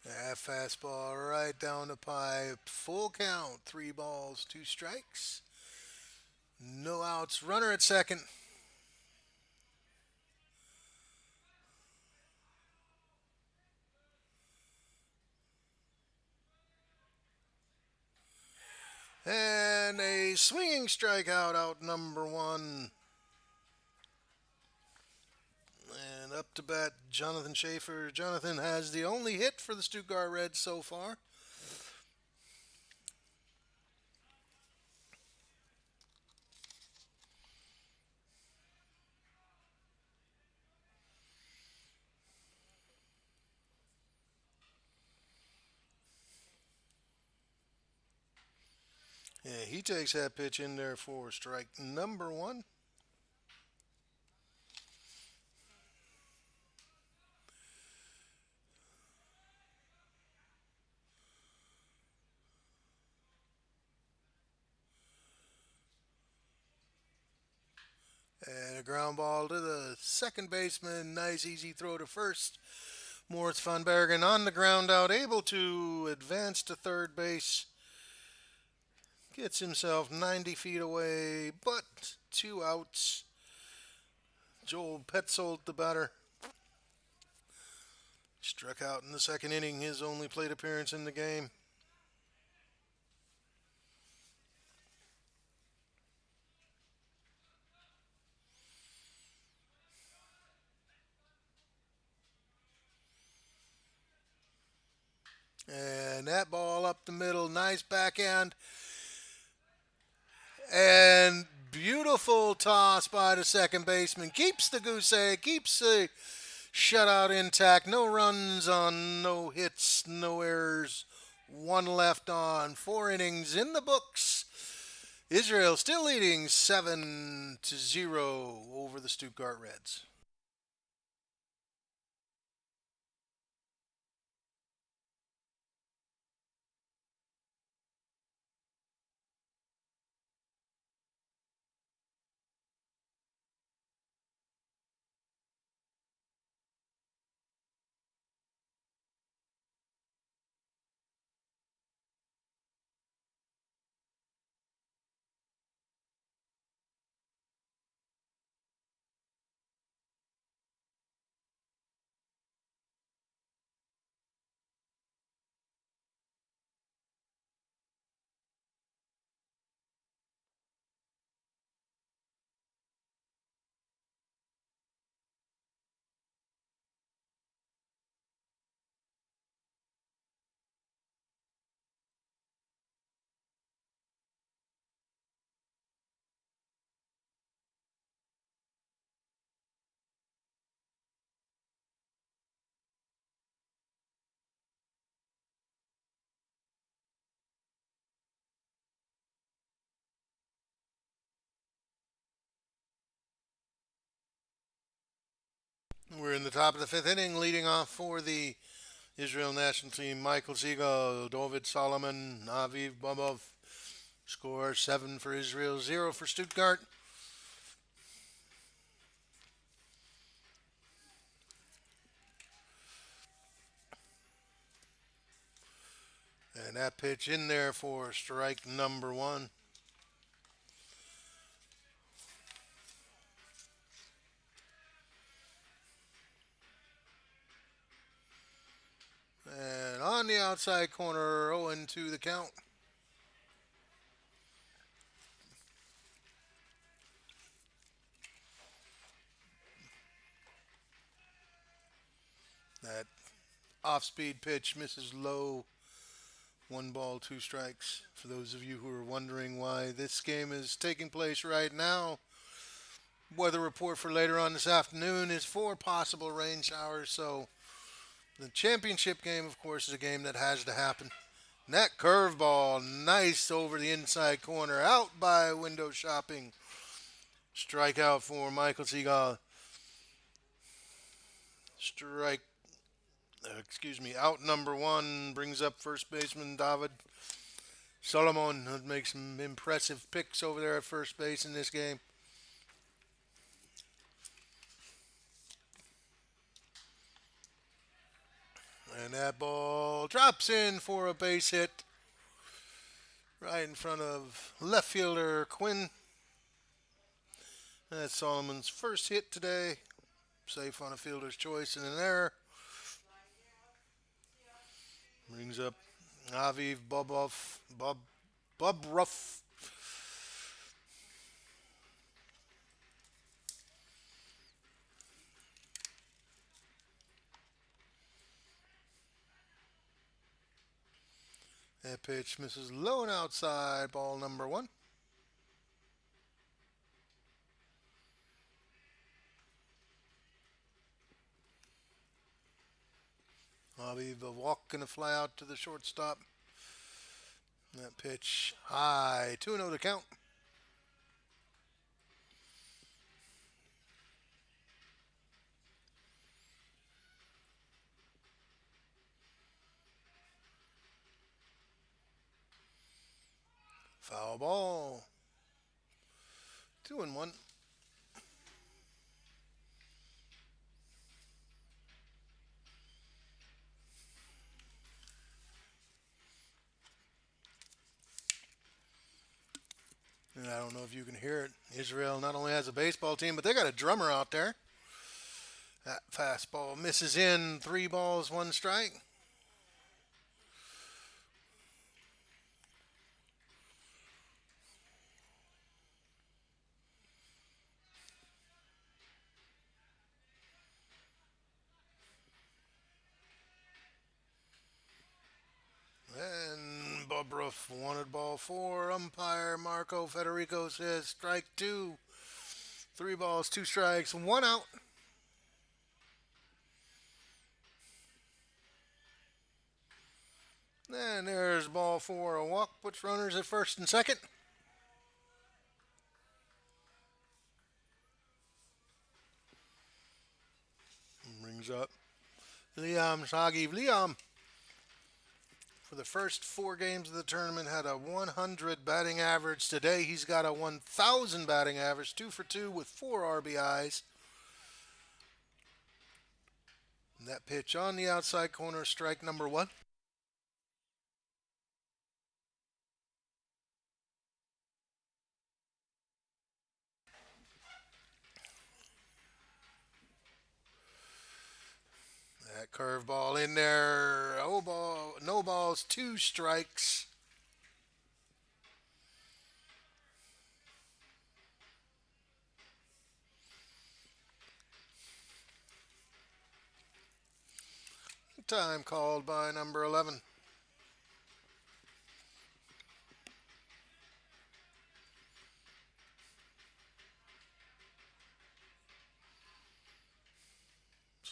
That fastball right down the pipe. Full count. 3 balls, 2 strikes. No outs. Runner at second. And a swinging strikeout, out number one. And up to bat, Jonathan Schaefer. Jonathan has the only hit for the Stuttgart Reds so far. Yeah, he takes that pitch in there for strike number one. And a ground ball to the second baseman. Nice easy throw to first. Moritz van Bergen on the ground out, able to advance to third base. Gets himself 90 feet away, but two outs. Joel Petzold, the batter, struck out in the second inning, his only plate appearance in the game. And that ball up the middle, nice backhand. And beautiful toss by the second baseman. Keeps the goose egg, keeps the shutout intact. No runs on no hits, no errors. One left on 4 innings in the books. Israel still leading 7-0 over the Stuttgart Reds. We're in the top of the fifth inning, leading off for the Israel national team. Michael Siegel, David Solomon, Aviv Bobov. Score 7 for Israel, 0 for Stuttgart. And that pitch in there for strike number one. And on the outside corner, 0-2 the count. That off speed pitch misses low. One ball, two strikes. For those of you who are wondering why this game is taking place right now, weather report for later on this afternoon is for possible rain showers. So the championship game, of course, is a game that has to happen. And that curveball, nice over the inside corner, out by window shopping. Strikeout for Michael Seagal. Strike, out number one brings up first baseman David Solomon, who makes some impressive picks over there at first base in this game. And that ball drops in for a base hit right in front of left fielder Quinn. That's Solomon's first hit today. Safe on a fielder's choice and an error. Brings up Aviv Bobov, Bob Ruff. That pitch misses low and outside. Ball number one. I'll be the walk and a fly out to the shortstop. That pitch high. 2-0 to count. Foul ball. 2-1. And I don't know if you can hear it. Israel not only has a baseball team, but they got a drummer out there. That fastball misses in. 3 balls, 1 strike. And Bobruff wanted ball 4. Umpire Marco Federico says strike 2. 3 balls, 2 strikes, 1 out. And there's ball 4. A walk puts runners at first and second. Brings up Liam Sagiv. Liam, for the first 4 games of the tournament, had a 100 batting average. Today he's got a 1,000 batting average, 2 for 2 with 4 RBIs. And that pitch on the outside corner, strike number 1. That curveball in there. Oh, ball, no balls, 2 strikes. Time called by number 11.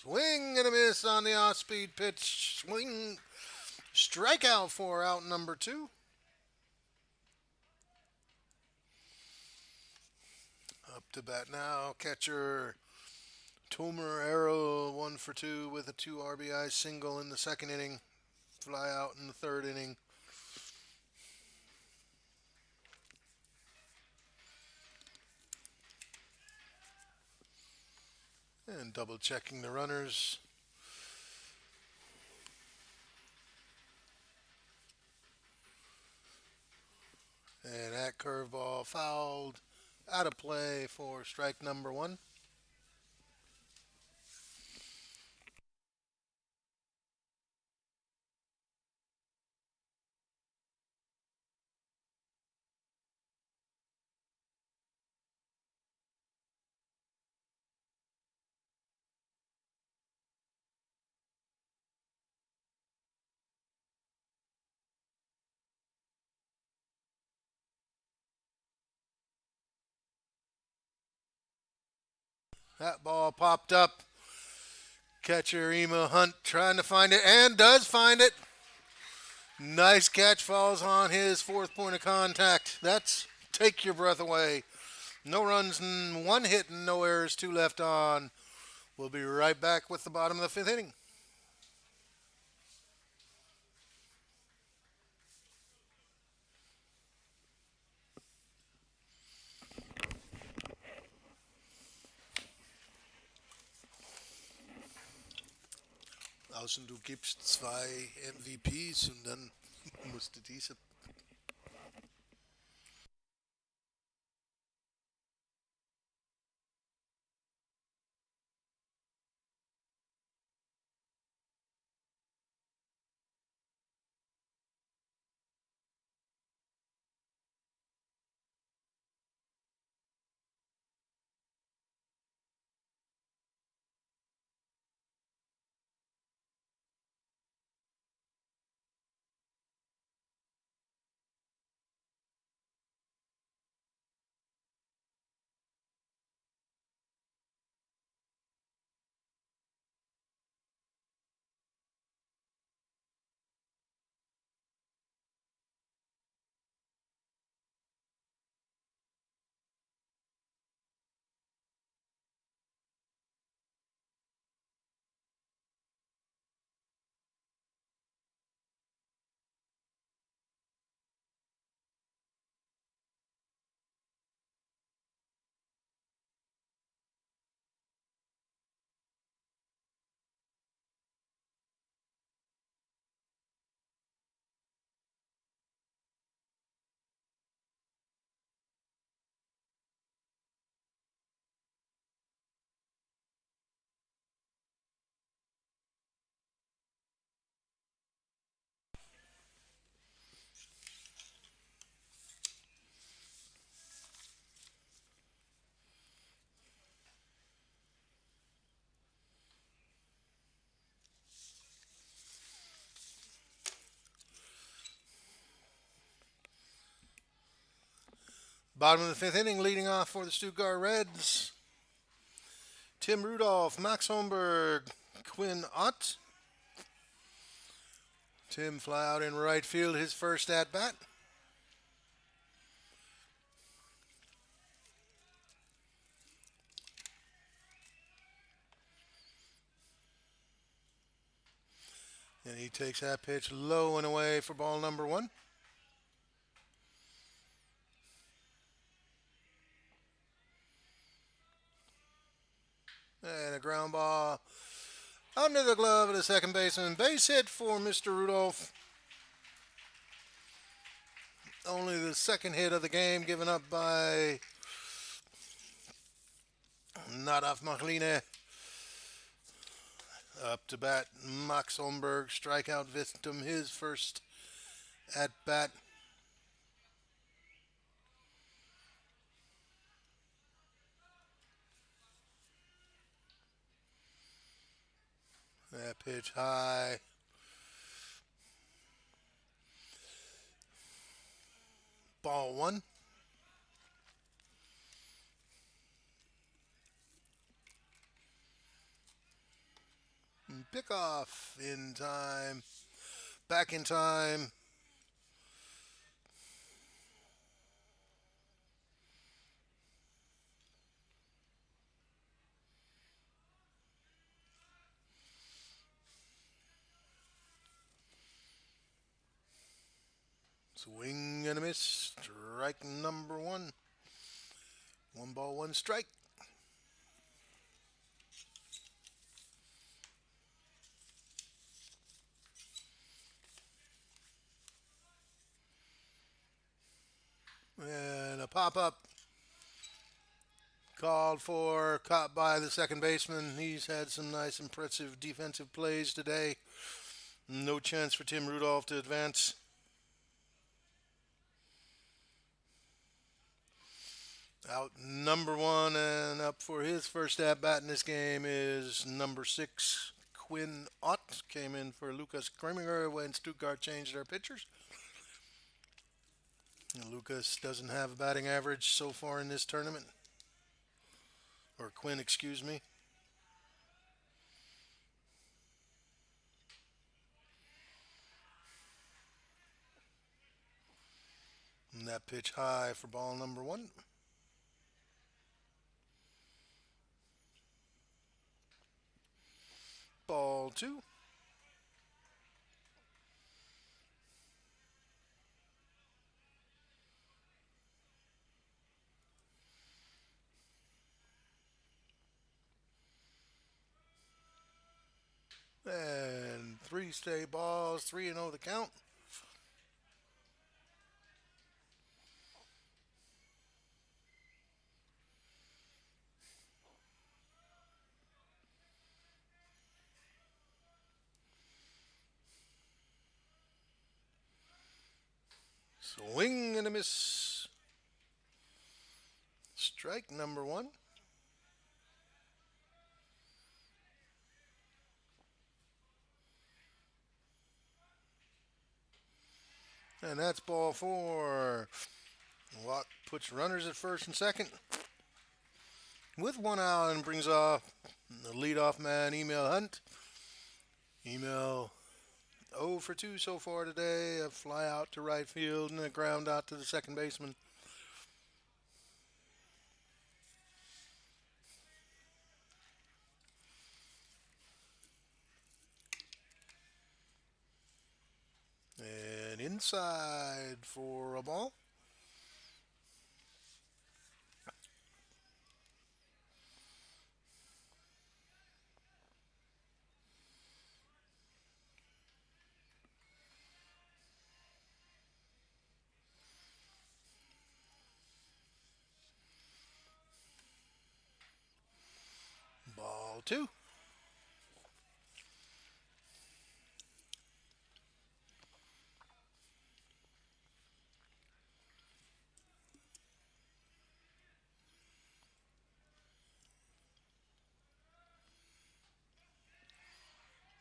Swing and a miss on the off-speed pitch. Swing. Strikeout for out number 2. Up to bat now. Catcher Tomer Arrow, 1 for 2 with a 2 RBI single in the second inning. Fly out in the third inning. And double checking the runners. And that curveball fouled out of play for strike number 1. That ball popped up. Catcher Emo Hunt trying to find it and does find it. Nice catch, falls on his 4th point of contact. That's take your breath away. No runs and 1 hit and no errors, 2 left on. We'll be right back with the bottom of the 5th inning. Also, du gibst 2 MVPs und dann musste diese Bottom of the fifth inning, leading off for the Stuttgart Reds. Tim Rudolph, Max Holmberg, Quinn Ott. Tim fly out in right field, his first at bat. And he takes that pitch low and away for ball number one. And a ground ball under the glove of the second baseman. Base hit for Mr. Rudolph. Only the second hit of the game given up by Nadaf Machline. Up to bat, Max Holmberg, strikeout victim, his first at bat. That pitch high. Ball one. Pick off in time. Back in time. Swing and a miss. Strike number one. One ball, one strike. And a pop up called for, caught by the second baseman. He's had some nice, impressive defensive plays today. No chance for Tim Rudolph to advance. Out number one, and up for his first at bat in this game is number 6, Quinn Ott. Came in for Lucas Kreminger when Stuttgart changed their pitchers. And Lucas doesn't have a batting average so far in this tournament. Or Quinn, excuse me. And that pitch high for ball number one. Ball two. And three straight balls, 3-0 the count. Swing and a miss. Strike number one. And that's ball four. Watt puts runners at first and second. With one out and brings off the leadoff man, Emil Hunt. Emil 0 for 2 so far today. A fly out to right field and a ground out to the second baseman. And inside for a ball. Ball two.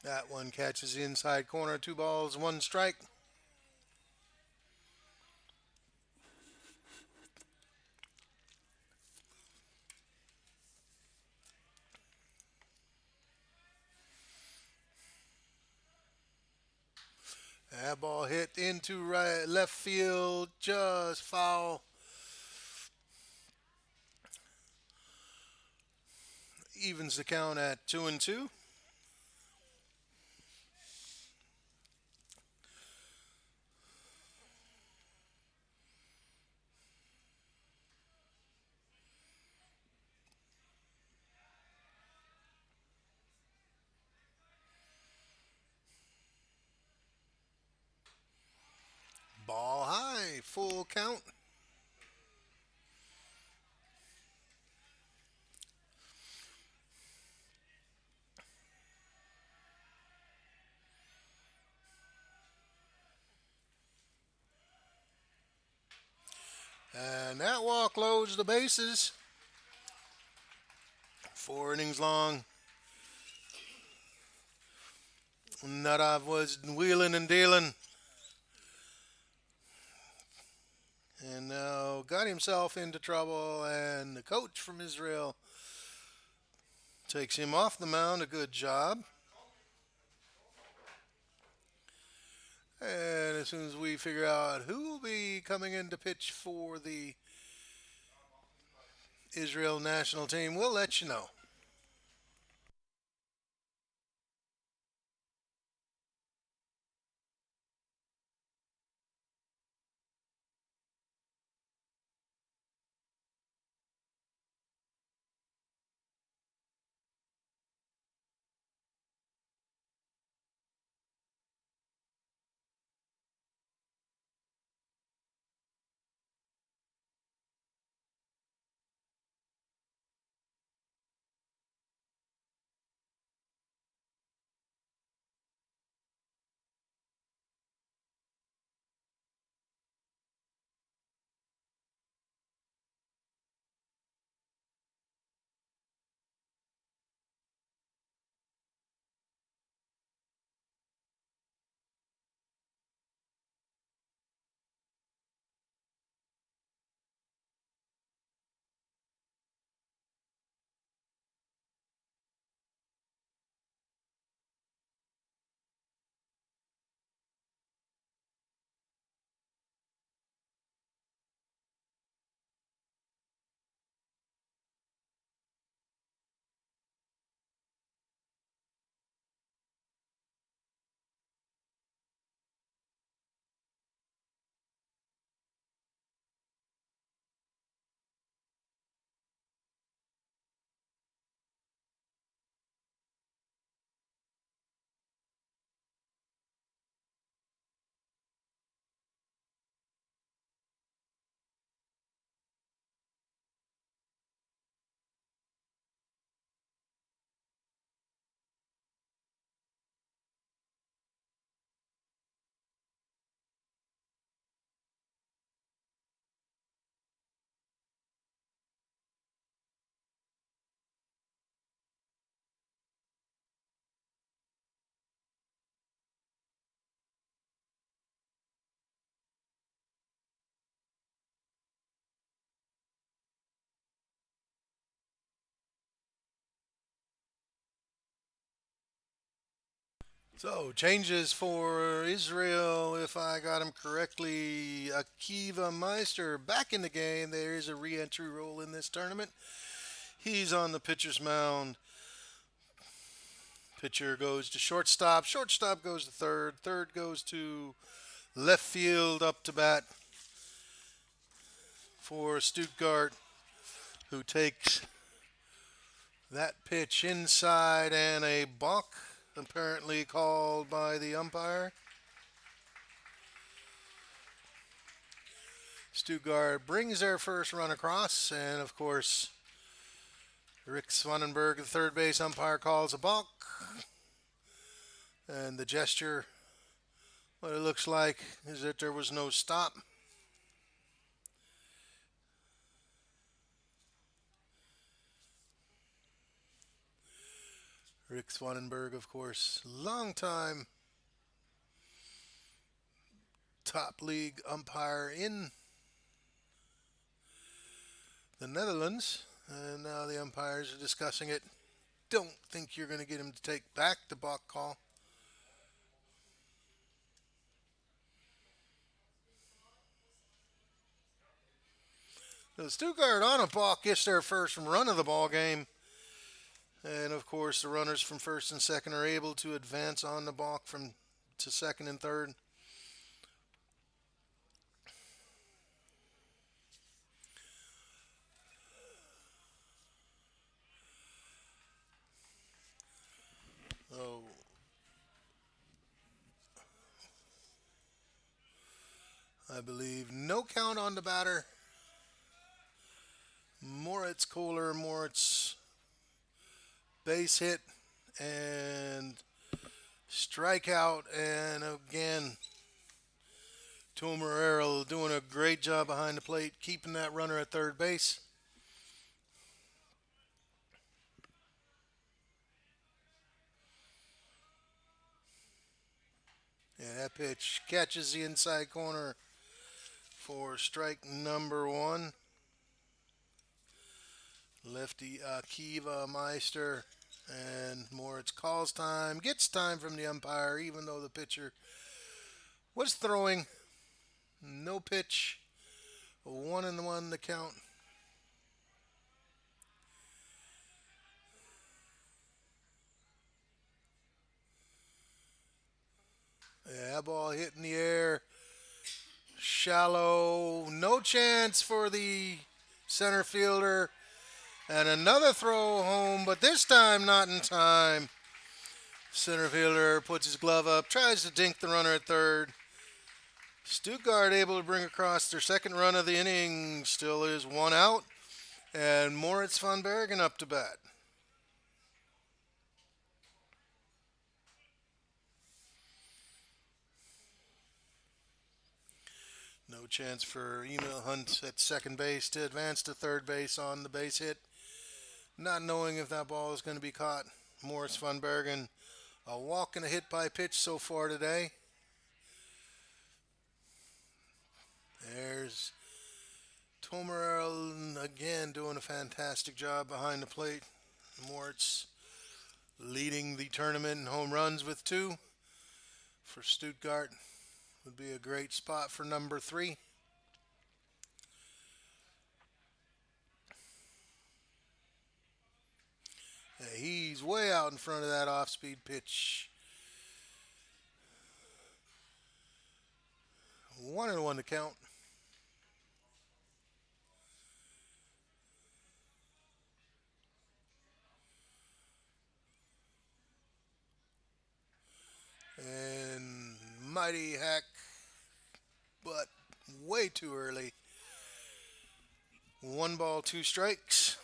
That one catches the inside corner. 2 balls, 1 strike. That ball hit into right left field, just foul. Evens the count at 2-2. Ball high, full count. And that walk loads the bases. 4 innings long. Nadab was wheeling and dealing. And now got himself into trouble. And the coach from Israel takes him off the mound. A good job. And as soon as we figure out who will be coming in to pitch for the Israel national team, we'll let you know. So, changes for Israel, if I got him correctly. Akiva Meister back in the game. There is a re entry rule in this tournament. He's on the pitcher's mound. Pitcher goes to shortstop. Shortstop goes to third. Third goes to left field up to bat for Stuttgart, who takes that pitch inside and a balk, apparently called by the umpire. Stuttgart brings their first run across, and of course, Rick Swanenberg, the third base umpire, calls a balk. And the gesture, what it looks like, is that there was no stop. Rick Swanenberg, of course, long-time top league umpire in the Netherlands. And now the umpires are discussing it. Don't think you're going to get him to take back the balk call. The Stuttgart on a balk gets their first run of the ball game. And of course, the runners from first and second are able to advance on the balk from to second and third. Oh, I believe no count on the batter. Moritz Kohler, Moritz base hit and strikeout. And again, Tomer Errol doing a great job behind the plate, keeping that runner at third base. Yeah, that pitch catches the inside corner for strike number one. Lefty Akiva Meister and Moritz calls time, gets time from the umpire, even though the pitcher was throwing. No pitch, 1-1 the count. Yeah, that ball hit in the air, shallow, no chance for the center fielder, and another throw home, but this time not in time. Center fielder puts his glove up, tries to dink the runner at third. Stuttgart able to bring across their second run of the inning. Still is one out, and Moritz von Bergen up to bat. No chance for Emil Hunt at second base to advance to third base on the base hit. Not knowing if that ball is going to be caught. Moritz von Bergen, a walk and a hit by pitch so far today. There's Tomer again doing a fantastic job behind the plate. Moritz leading the tournament in home runs with two. For Stuttgart, would be a great spot for number three. He's way out in front of that off-speed pitch. 1-1 to count. And mighty hack, but way too early. One ball, two strikes.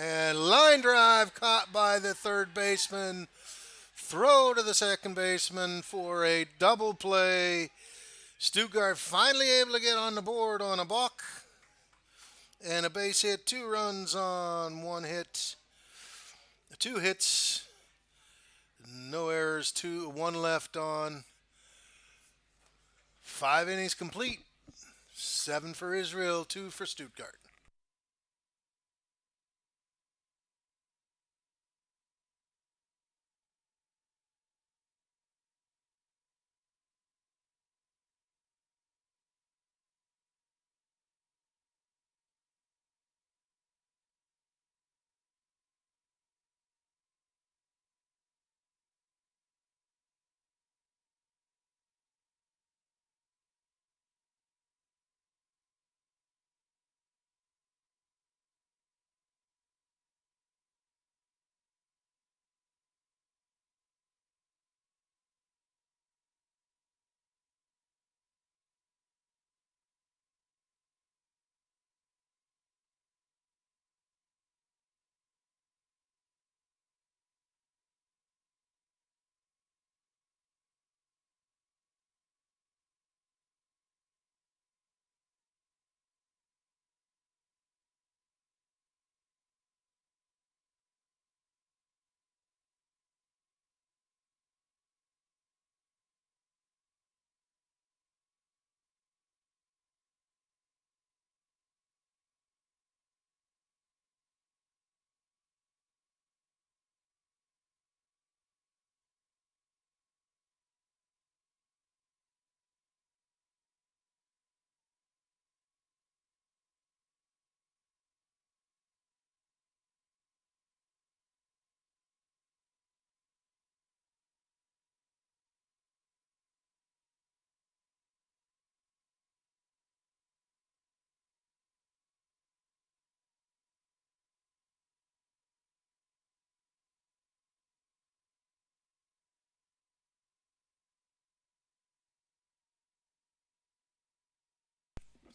And line drive caught by the third baseman. Throw to the second baseman for a double play. Stuttgart finally able to get on the board on a balk and a base hit. 2 runs on one hit. Two hits. No errors. One left on. 5 innings complete. 7 for Israel, 2 for Stuttgart.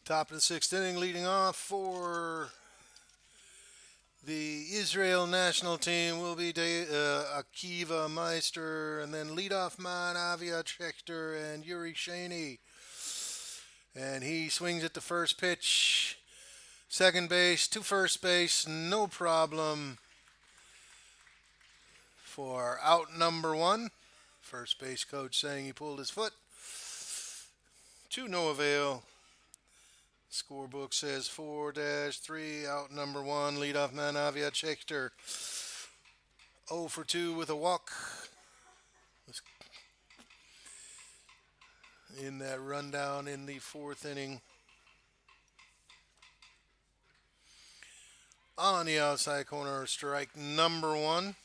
Top of the sixth inning, leading off for the Israel national team will be Akiva Meister, and then leadoff man Avia Schechter and Yuri Shaney. And he swings at the first pitch, second base to first base, no problem for out number one. First base coach saying he pulled his foot. To no avail. Scorebook says 4-3, out number one, leadoff man Avia Schechter. 0 for 2 with a walk. In that rundown in the fourth inning. On the outside corner, strike number one.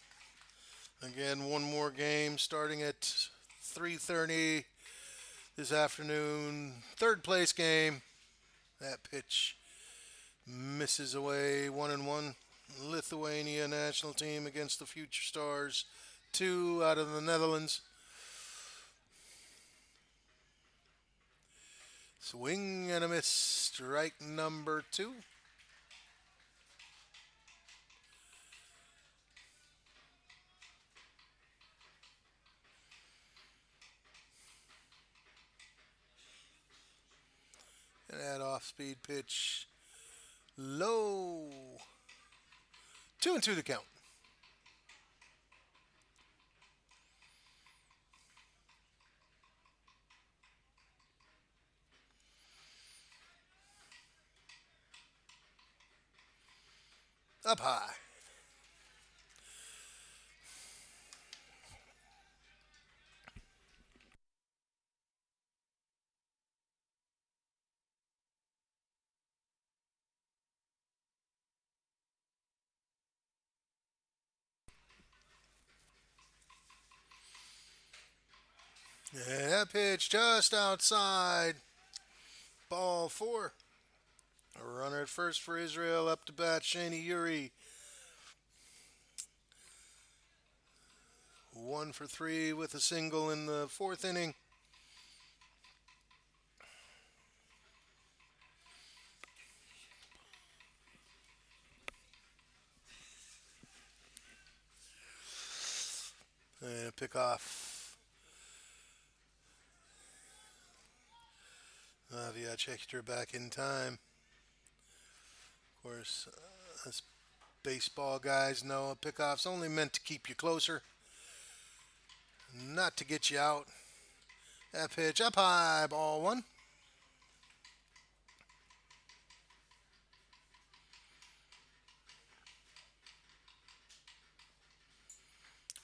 Again, one more game starting at 3:30 this afternoon. Third place game. That pitch misses away, 1-1. Lithuania national team against the Future Stars, 2 out of the Netherlands. Swing and a miss, strike number 2. And that off-speed pitch, low. 2-2 the count. Up high. And that pitch just outside. Ball 4. A runner at first for Israel. Up to bat, Shani Yuri. 1 for 3 with a single in the fourth inning. And a pick off. Avia Schechter back in time. Of course, us baseball guys know a pickoff's only meant to keep you closer, not to get you out. That pitch up high, ball 1.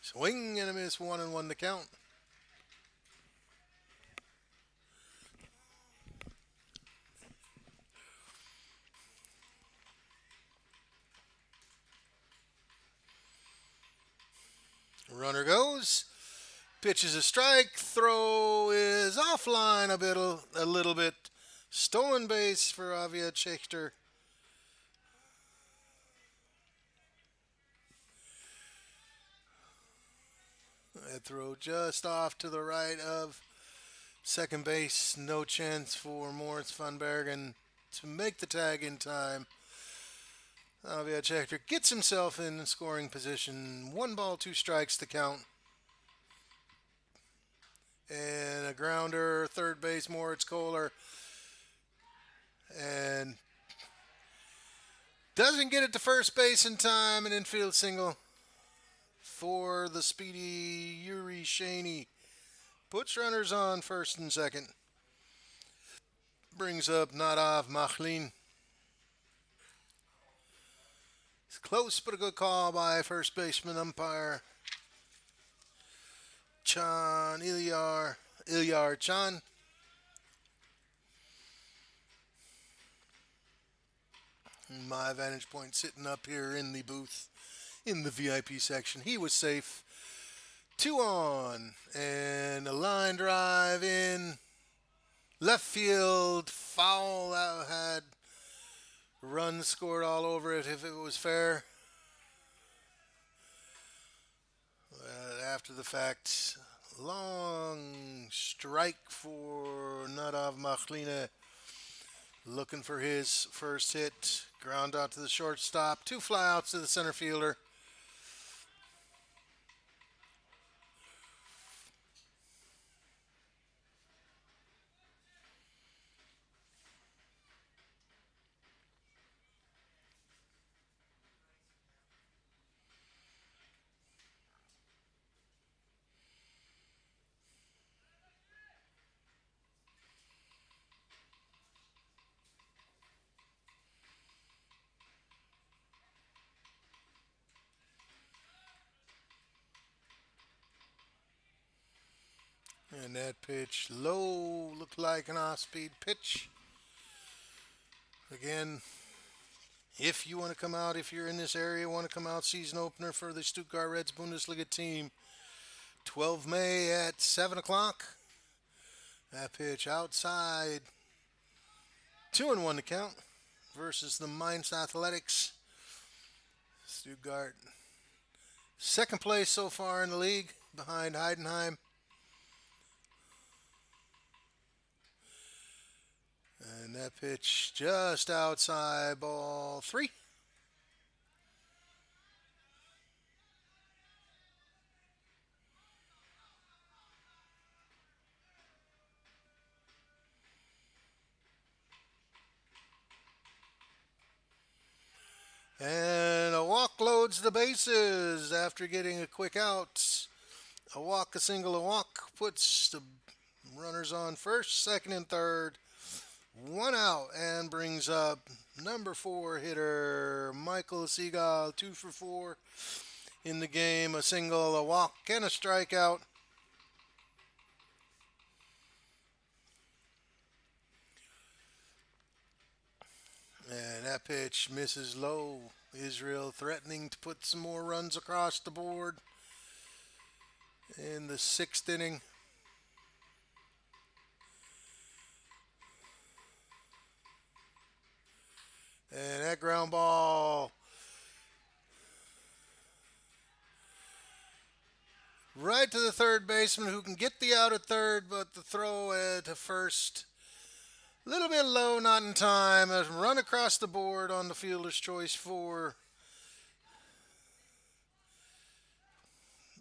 Swing and a miss, 1-1 to count. Runner goes. Pitch is a strike. Throw is offline a little bit. Stolen base for Avia Schechter. That throw just off to the right of second base. No chance for Moritz van Bergen to make the tag in time. Avia Schechter gets himself in scoring position. 1 ball, 2 strikes to count. And a grounder, third base, Moritz Kohler. And doesn't get it to first base in time. An infield single for the speedy Yuri Shaney. Puts runners on first and second. Brings up Nadav Machlin. It's close, but a good call by first baseman umpire Chan Ilyar Chan. My vantage point sitting up here in the booth in the VIP section. He was safe. 2 on and a line drive in left field. Foul that had runs scored all over it if it was fair. After the fact, long strike for Nadav Machlina. looking for his first hit. Ground out to the shortstop. Two flyouts to the center fielder. And that pitch low, looked like an off-speed pitch. Again, if you want to come out, if you're in this area, want to come out, season opener for the Stuttgart Reds Bundesliga team, 12 May at 7 o'clock. That pitch outside, 2-1 to count versus the Mainz Athletics. Stuttgart, second place so far in the league behind Heidenheim. And that pitch just outside, ball three. And a walk loads the bases after getting a quick out. A walk, a single, a walk puts the runners on first, second, and third. One out and brings up number four hitter Michael Seagal, 2 for 4 in the game. A single, a walk, and a strikeout. And that pitch misses low. Israel threatening to put some more runs across the board in the sixth inning. And that ground ball right to the third baseman who can get the out at third, but the throw to first. A little bit low, not in time. A run across the board on the fielder's choice for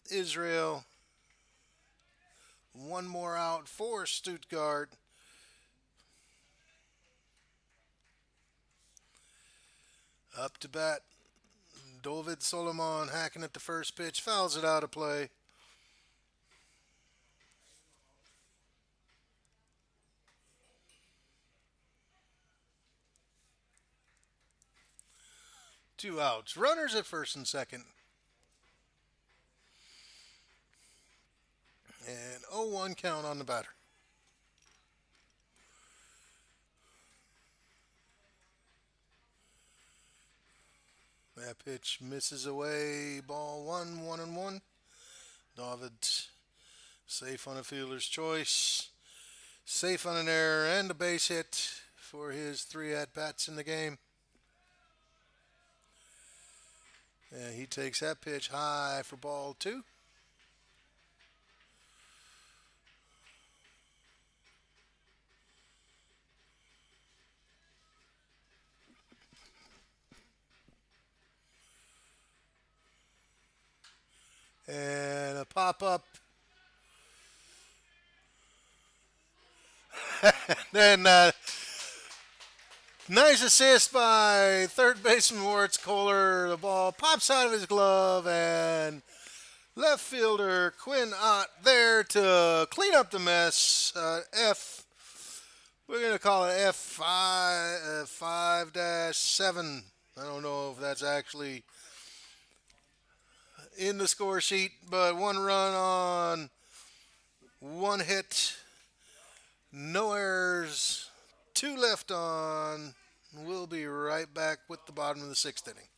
Israel. One more out for Stuttgart. Up to bat, David Solomon hacking at the first pitch, fouls it out of play. Two outs. Runners at first and second. And 0-1 count on the batter. That pitch misses away. Ball one, 1-1. David safe on a fielder's choice. Safe on an error and a base hit for his 3 at-bats in the game. And he takes that pitch high for ball 2. And a pop-up. Then nice assist by third baseman Moritz Kohler. The ball pops out of his glove, and left fielder Quinn Ott there to clean up the mess. We're going to call it F5, 5-7. I don't know if that's actually in the score sheet, but one run on one hit, no errors, two left on. We'll be right back with the bottom of the sixth inning.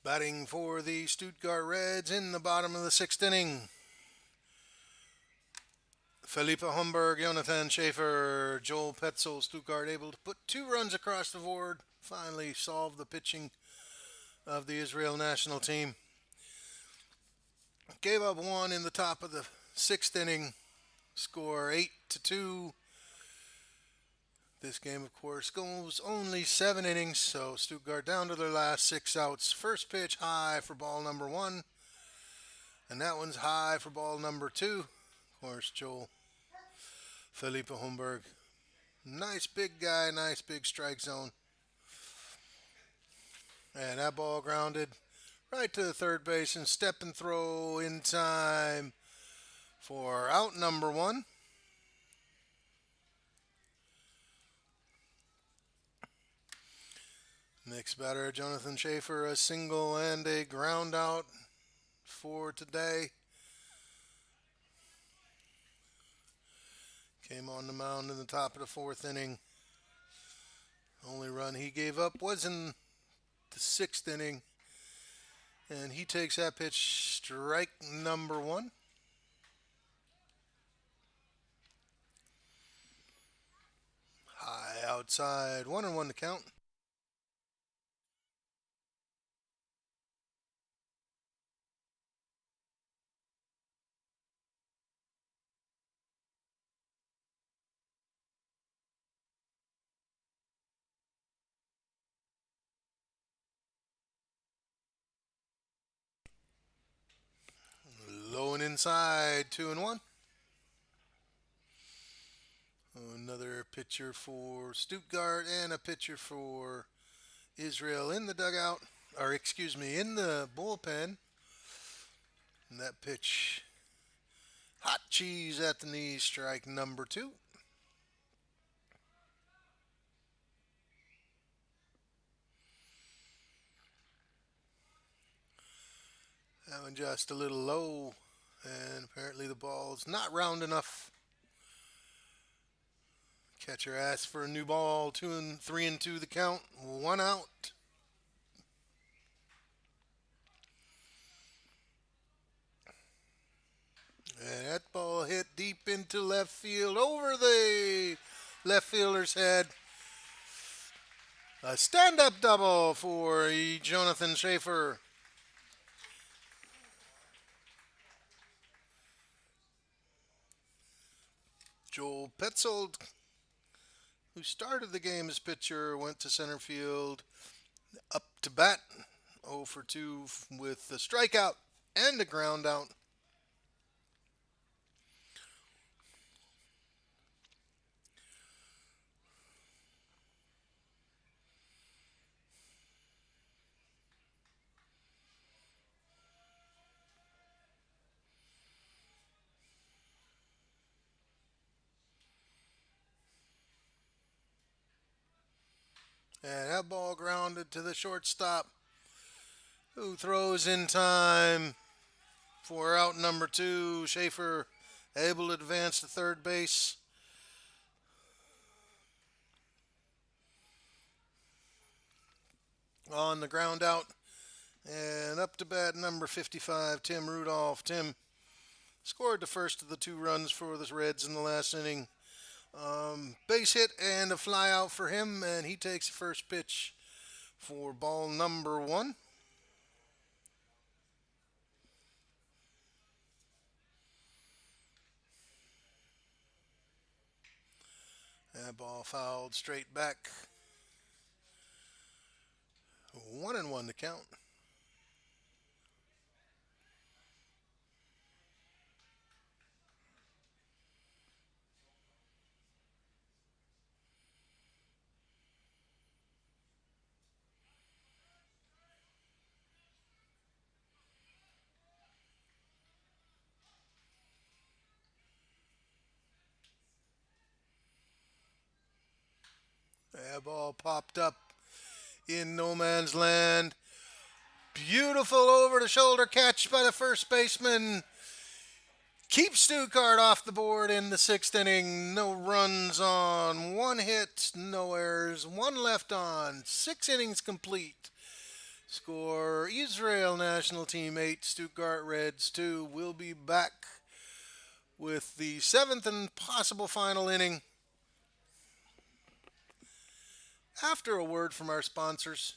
Batting for the Stuttgart Reds in the bottom of the sixth inning. Felipe Homburg, Jonathan Schaefer, Joel Petzel, Stuttgart able to put 2 runs across the board. Finally solve the pitching of the Israel national team. Gave up 1 in the top of the sixth inning. Score 8-2. This game, of course, goes only 7 innings, so Stuttgart down to their last 6 outs. First pitch high for ball number 1, and that one's high for ball number 2. Of course, Joel Felipe Homburg. Nice big guy, nice big strike zone. And that ball grounded right to the third base and step and throw in time for out number 1. Next batter, Jonathan Schaefer, a single and a ground out for today. Came on the mound in the top of the fourth inning. Only run he gave up was in the sixth inning. And he takes that pitch, strike number 1. High outside, 1-1 to count. Low and inside, 2-1. Another pitcher for Stuttgart and a pitcher for Israel in the dugout, or excuse me, in the bullpen. And that pitch, hot cheese at the knee, strike number 2. That one just a little low, and apparently the ball's not round enough. Catcher asks for a new ball, 3-2 the count, 1 out. And that ball hit deep into left field over the left fielder's head. A stand-up double for Jonathan Schaefer. Joel Petzold, who started the game as pitcher, went to center field, up to bat, 0 for 2 with a strikeout and a ground out. And that ball grounded to the shortstop, who throws in time for out number 2. Schaefer able to advance to third base. On the ground out. And up to bat number 55, Tim Rudolph. Tim scored the first of the 2 runs for the Reds in the last inning. Base hit and a fly out for him, and he takes the first pitch for ball number 1. That ball fouled straight back. 1-1 to count. That ball popped up in no man's land. Beautiful over the shoulder catch by the first baseman. Keeps Stuttgart off the board in the sixth inning. No runs on, 1 hit, no errors, 1 left on. 6 innings complete. Score Israel national team 8, Stuttgart Reds 2. We'll be back with the seventh and possible final inning after a word from our sponsors.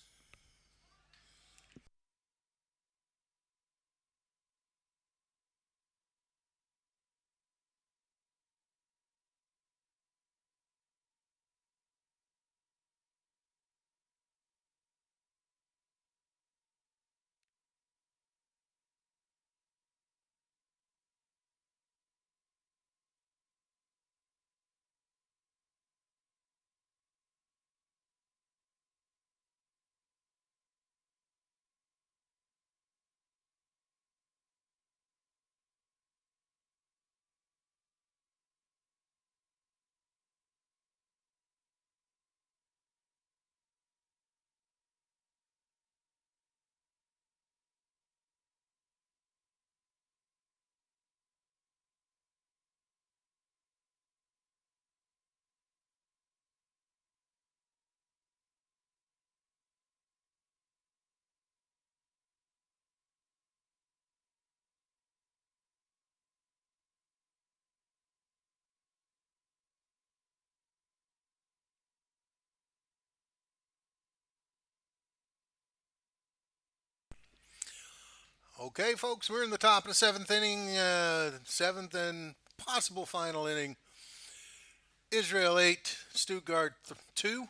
Okay, folks, we're in the top of the seventh inning, seventh and possible final inning. Israel 8, Stuttgart 2.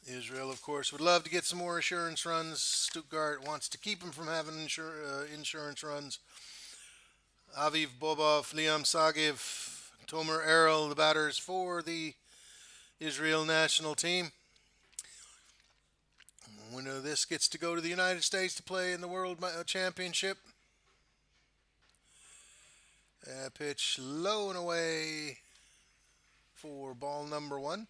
Israel, of course, would love to get some more insurance runs. Stuttgart wants to keep them from having insurance runs. Aviv Bobov, Liam Sagiv, Tomer Errol, the batters for the Israel national team. Winner of this gets to go to the United States to play in the World Championship. Pitch low and away for ball number one.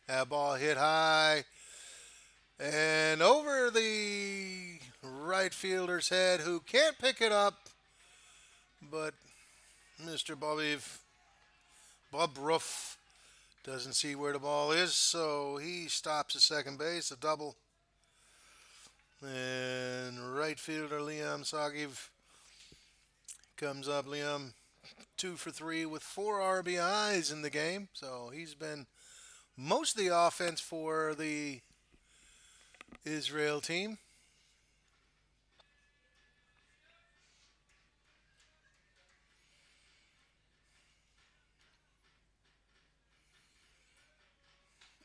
That ball hit high and over the right fielder's head, who can't pick it up, but Mr. Bob Ruff doesn't see where the ball is, so he stops at second base, a double. And right fielder Liam Sagiv comes up. Liam 2 for 3 with 4 RBIs in the game, so he's been most of the offense for the Israel team.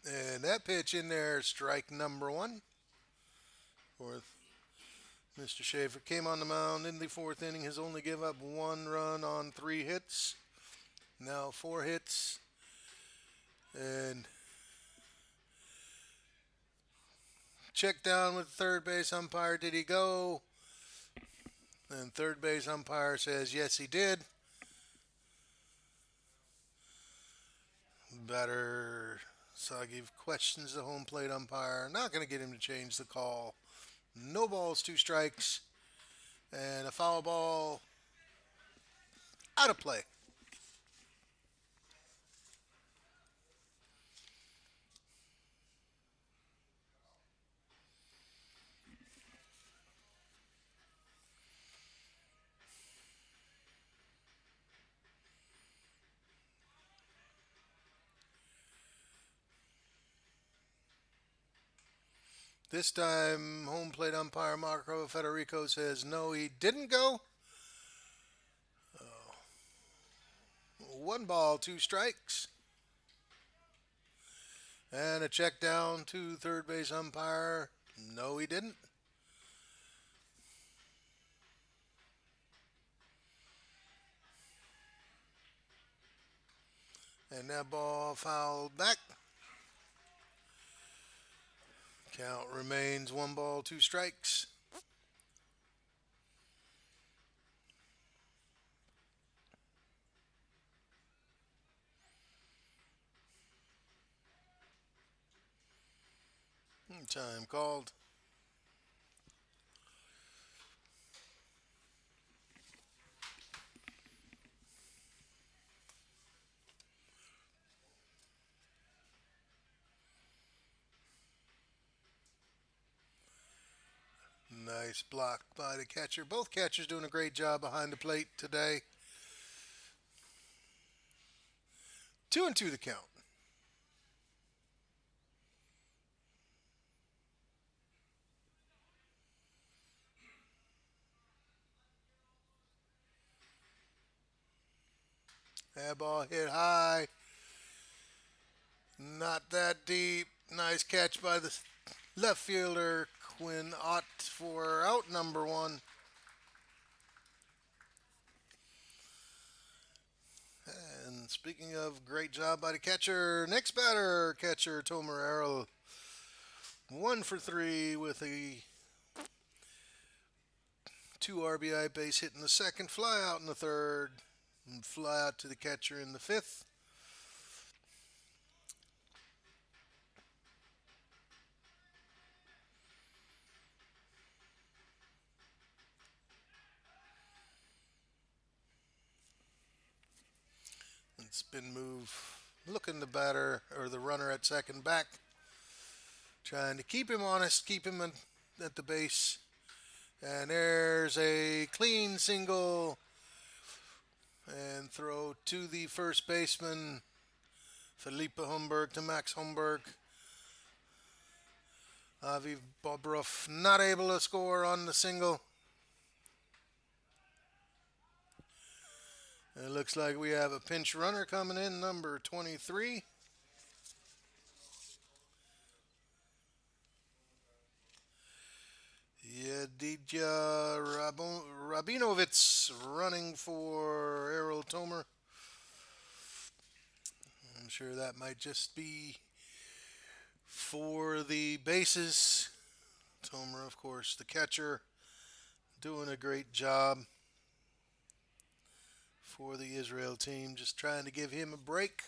And that pitch in there, strike number one for Mr. Schaefer. Came on the mound in the fourth inning, has only give up 1 run on 3 hits. Now 4 hits. And check down with the third base umpire. Did he go? And third base umpire says yes, he did. Batter Sagiv questions the home plate umpire. Not going to get him to change the call. No balls, 2 strikes, and a foul ball out of play. This time, home plate umpire Marco Federico says no, he didn't go. 1 ball, 2 strikes. And a check down to third base umpire. No, he didn't. And that ball fouled back. Count remains 1 ball, 2 strikes. Time called. Nice block by the catcher. Both catchers doing a great job behind the plate today. 2-2 the count. That ball hit high. Not that deep. Nice catch by the left fielder, Quinn Ott, for out number one. And speaking of great job by the catcher, next batter, catcher Tomer Errol. 1 for 3 with a 2 RBI base hit in the second, fly out in the third, and fly out to the catcher in the fifth. And spin move, looking the batter or the runner at second back, trying to keep him honest, keep him at the base. And there's a clean single and throw to the first baseman, Felipe Homburg to Max Homburg. Aviv Bobrov not able to score on the single. It looks like we have a pinch runner coming in, number 23. Yedidja Rabinovitz running for Errol Tomer. I'm sure that might just be for the bases. Tomer, of course, the catcher, doing a great job for the Israel team, just trying to give him a break.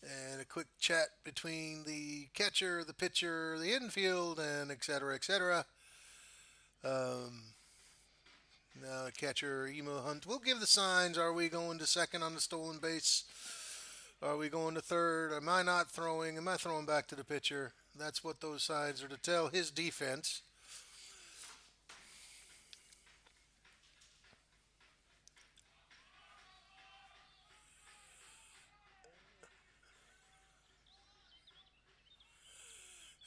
And a quick chat between the catcher, the pitcher, the infield, and etc., etc. Now the catcher, Emo Hunt, will give the signs. Are we going to second on the stolen base? Are we going to third? Am I not throwing? Am I throwing back to the pitcher? That's what those signs are to tell his defense.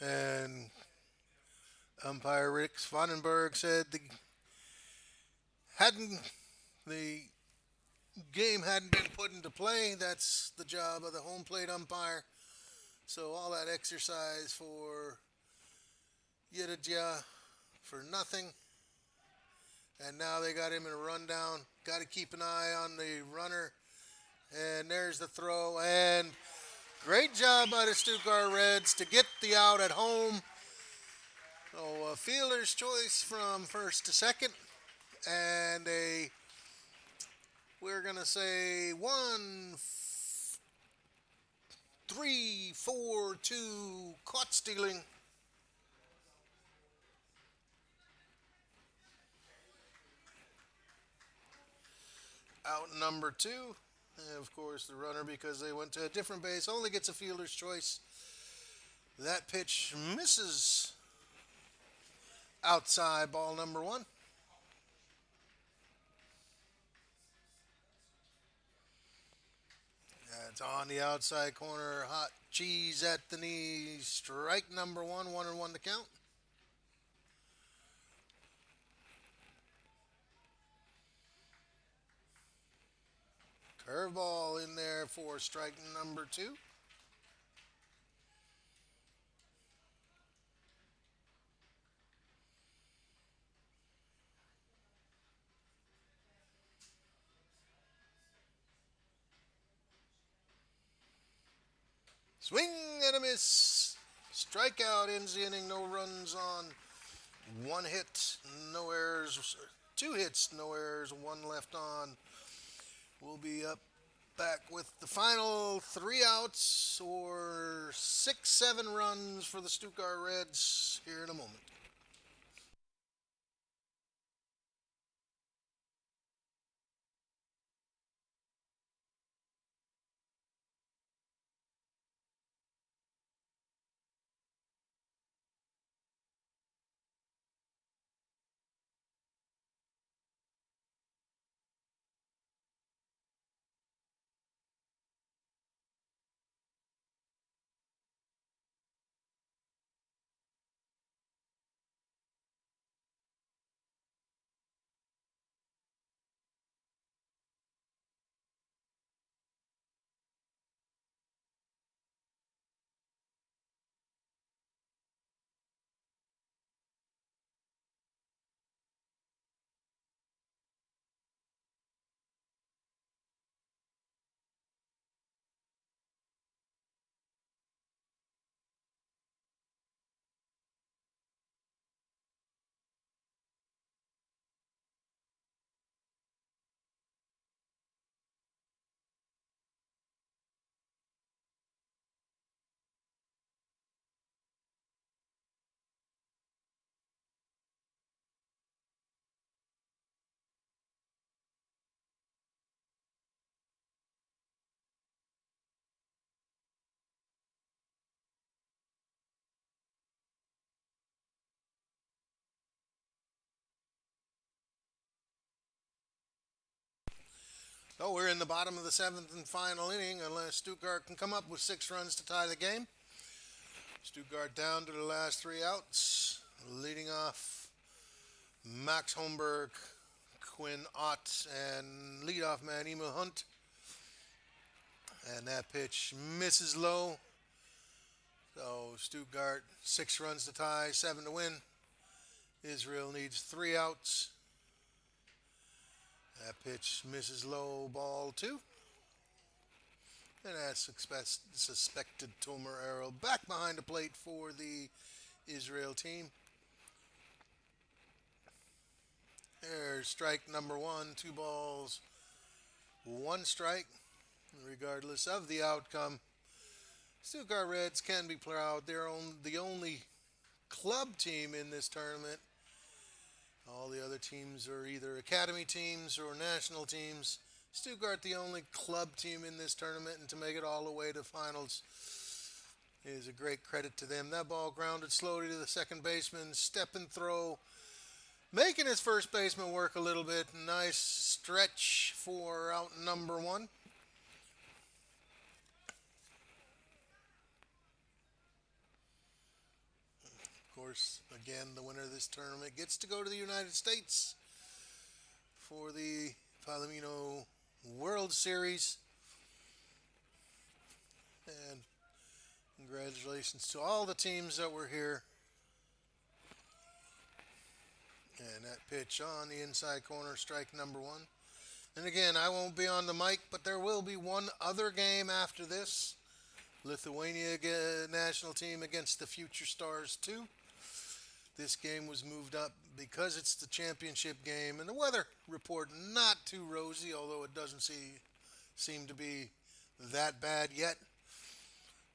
And umpire Rick Svanenberg said hadn't the game hadn't been put into play. That's the job of the home plate umpire. So all that exercise for Yedidja for nothing. And now they got him in a rundown. Got to keep an eye on the runner. And there's the throw. And great job by the Stuttgart Reds to get the out at home. So a fielder's choice from first to second. And we're going to say 1-3-4-2 caught stealing. Out number two. And of course, the runner, because they went to a different base, only gets a fielder's choice. That pitch misses outside, ball number one. It's on the outside corner. Hot cheese at the knee. Strike number one. 1-1 to count. Curveball in there for strike number two. Swing and a miss. Strikeout ends the inning. No runs on. One hit, no errors. Two hits, no errors. One left on. We'll be up back with the final 3 outs or 6-7 runs for the Stuttgart Reds here in a moment. Oh, we're in the bottom of the seventh and final inning unless Stuttgart can come up with 6 runs to tie the game. Stuttgart down to the last 3 outs. Leading off Max Holmberg, Quinn Ott, and leadoff man Emil Hunt. And that pitch misses low. So Stuttgart 6 runs to tie, 7 to win. Israel needs 3 outs. That pitch misses low, ball 2. And that's suspected Tomer arrow back behind the plate for the Israel team. There's strike number 1, 2 balls, 1 strike. Regardless of the outcome, Stuttgart Reds can be proud. They're the only club team in this tournament. All the other teams are either academy teams or national teams. Stuttgart, the only club team in this tournament, and to make it all the way to finals is a great credit to them. That ball grounded slowly to the second baseman. Step and throw, making his first baseman work a little bit. Nice stretch for out number 1. Of course, again, the winner of this tournament gets to go to the United States for the Palomino World Series. And congratulations to all the teams that were here. And that pitch on the inside corner, strike number 1. And again, I won't be on the mic, but there will be one other game after this. Lithuania national team against the Future Stars 2. This game was moved up because it's the championship game, and the weather report not too rosy, although it doesn't seem to be that bad yet.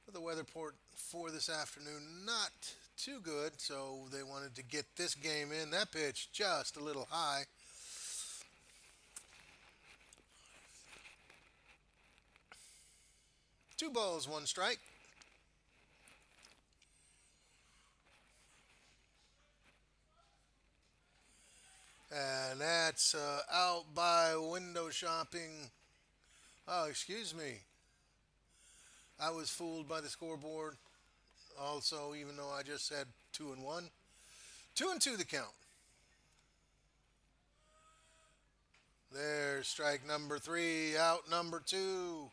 But the weather report for this afternoon not too good, so they wanted to get this game in. That pitch just a little high. Two balls, 1 strike. And that's out by window shopping. Oh, excuse me. I was fooled by the scoreboard. Also, even though I just said 2-1. 2-2 the count. There's strike number 3, out number 2.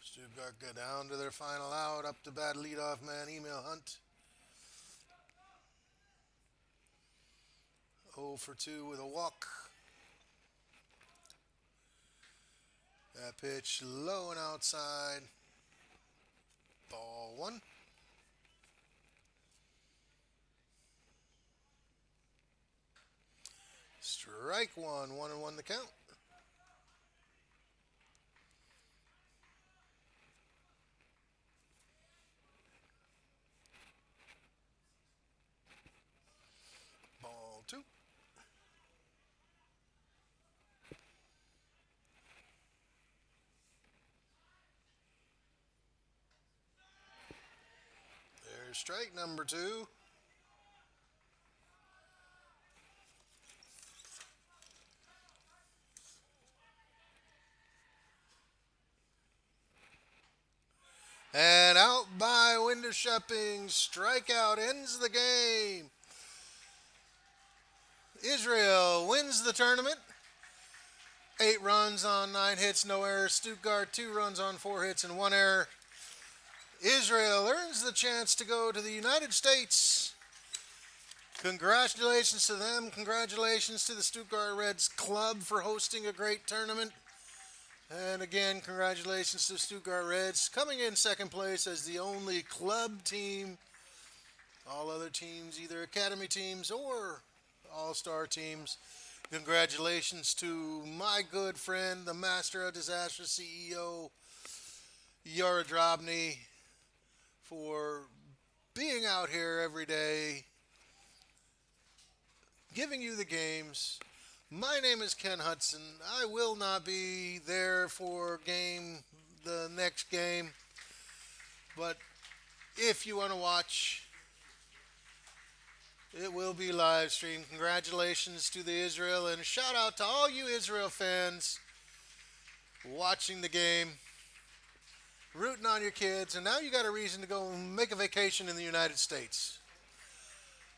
Stuttgart go down to their final out, up to bat leadoff man Emil Hunt. 0 for 2 with a walk. That pitch low and outside. Ball 1. Strike 1, 1-1 the count. Ball 2. There's strike number 2. And out by window shopping, strikeout ends the game. Israel wins the tournament. 8 runs on 9 hits, no errors. Stuttgart 2 runs on 4 hits and 1 error. Israel earns the chance to go to the United States. Congratulations to them. Congratulations to the Stuttgart Reds club for hosting a great tournament. And again, congratulations to the Stuttgart Reds coming in second place as the only club team. All other teams, either academy teams or all-star teams. Congratulations to my good friend, the Master of Disaster CEO, Yara Drobny, for being out here every day, giving you the games. My name is Ken Hudson. I will not be there for the next game, but if you want to watch It will be live streamed. Congratulations to the Israel and shout out to all you Israel fans watching the game, rooting on your kids, and now you got a reason to go make a vacation in the United States.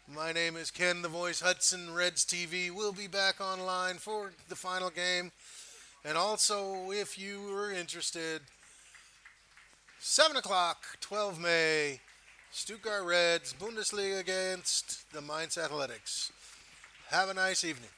My name is Ken, the voice Hudson. Reds TV will be back online for the final game. And also, if you were interested, 7 o'clock, 12 May, Stuttgart Reds, Bundesliga against the Mainz Athletics. Have a nice evening.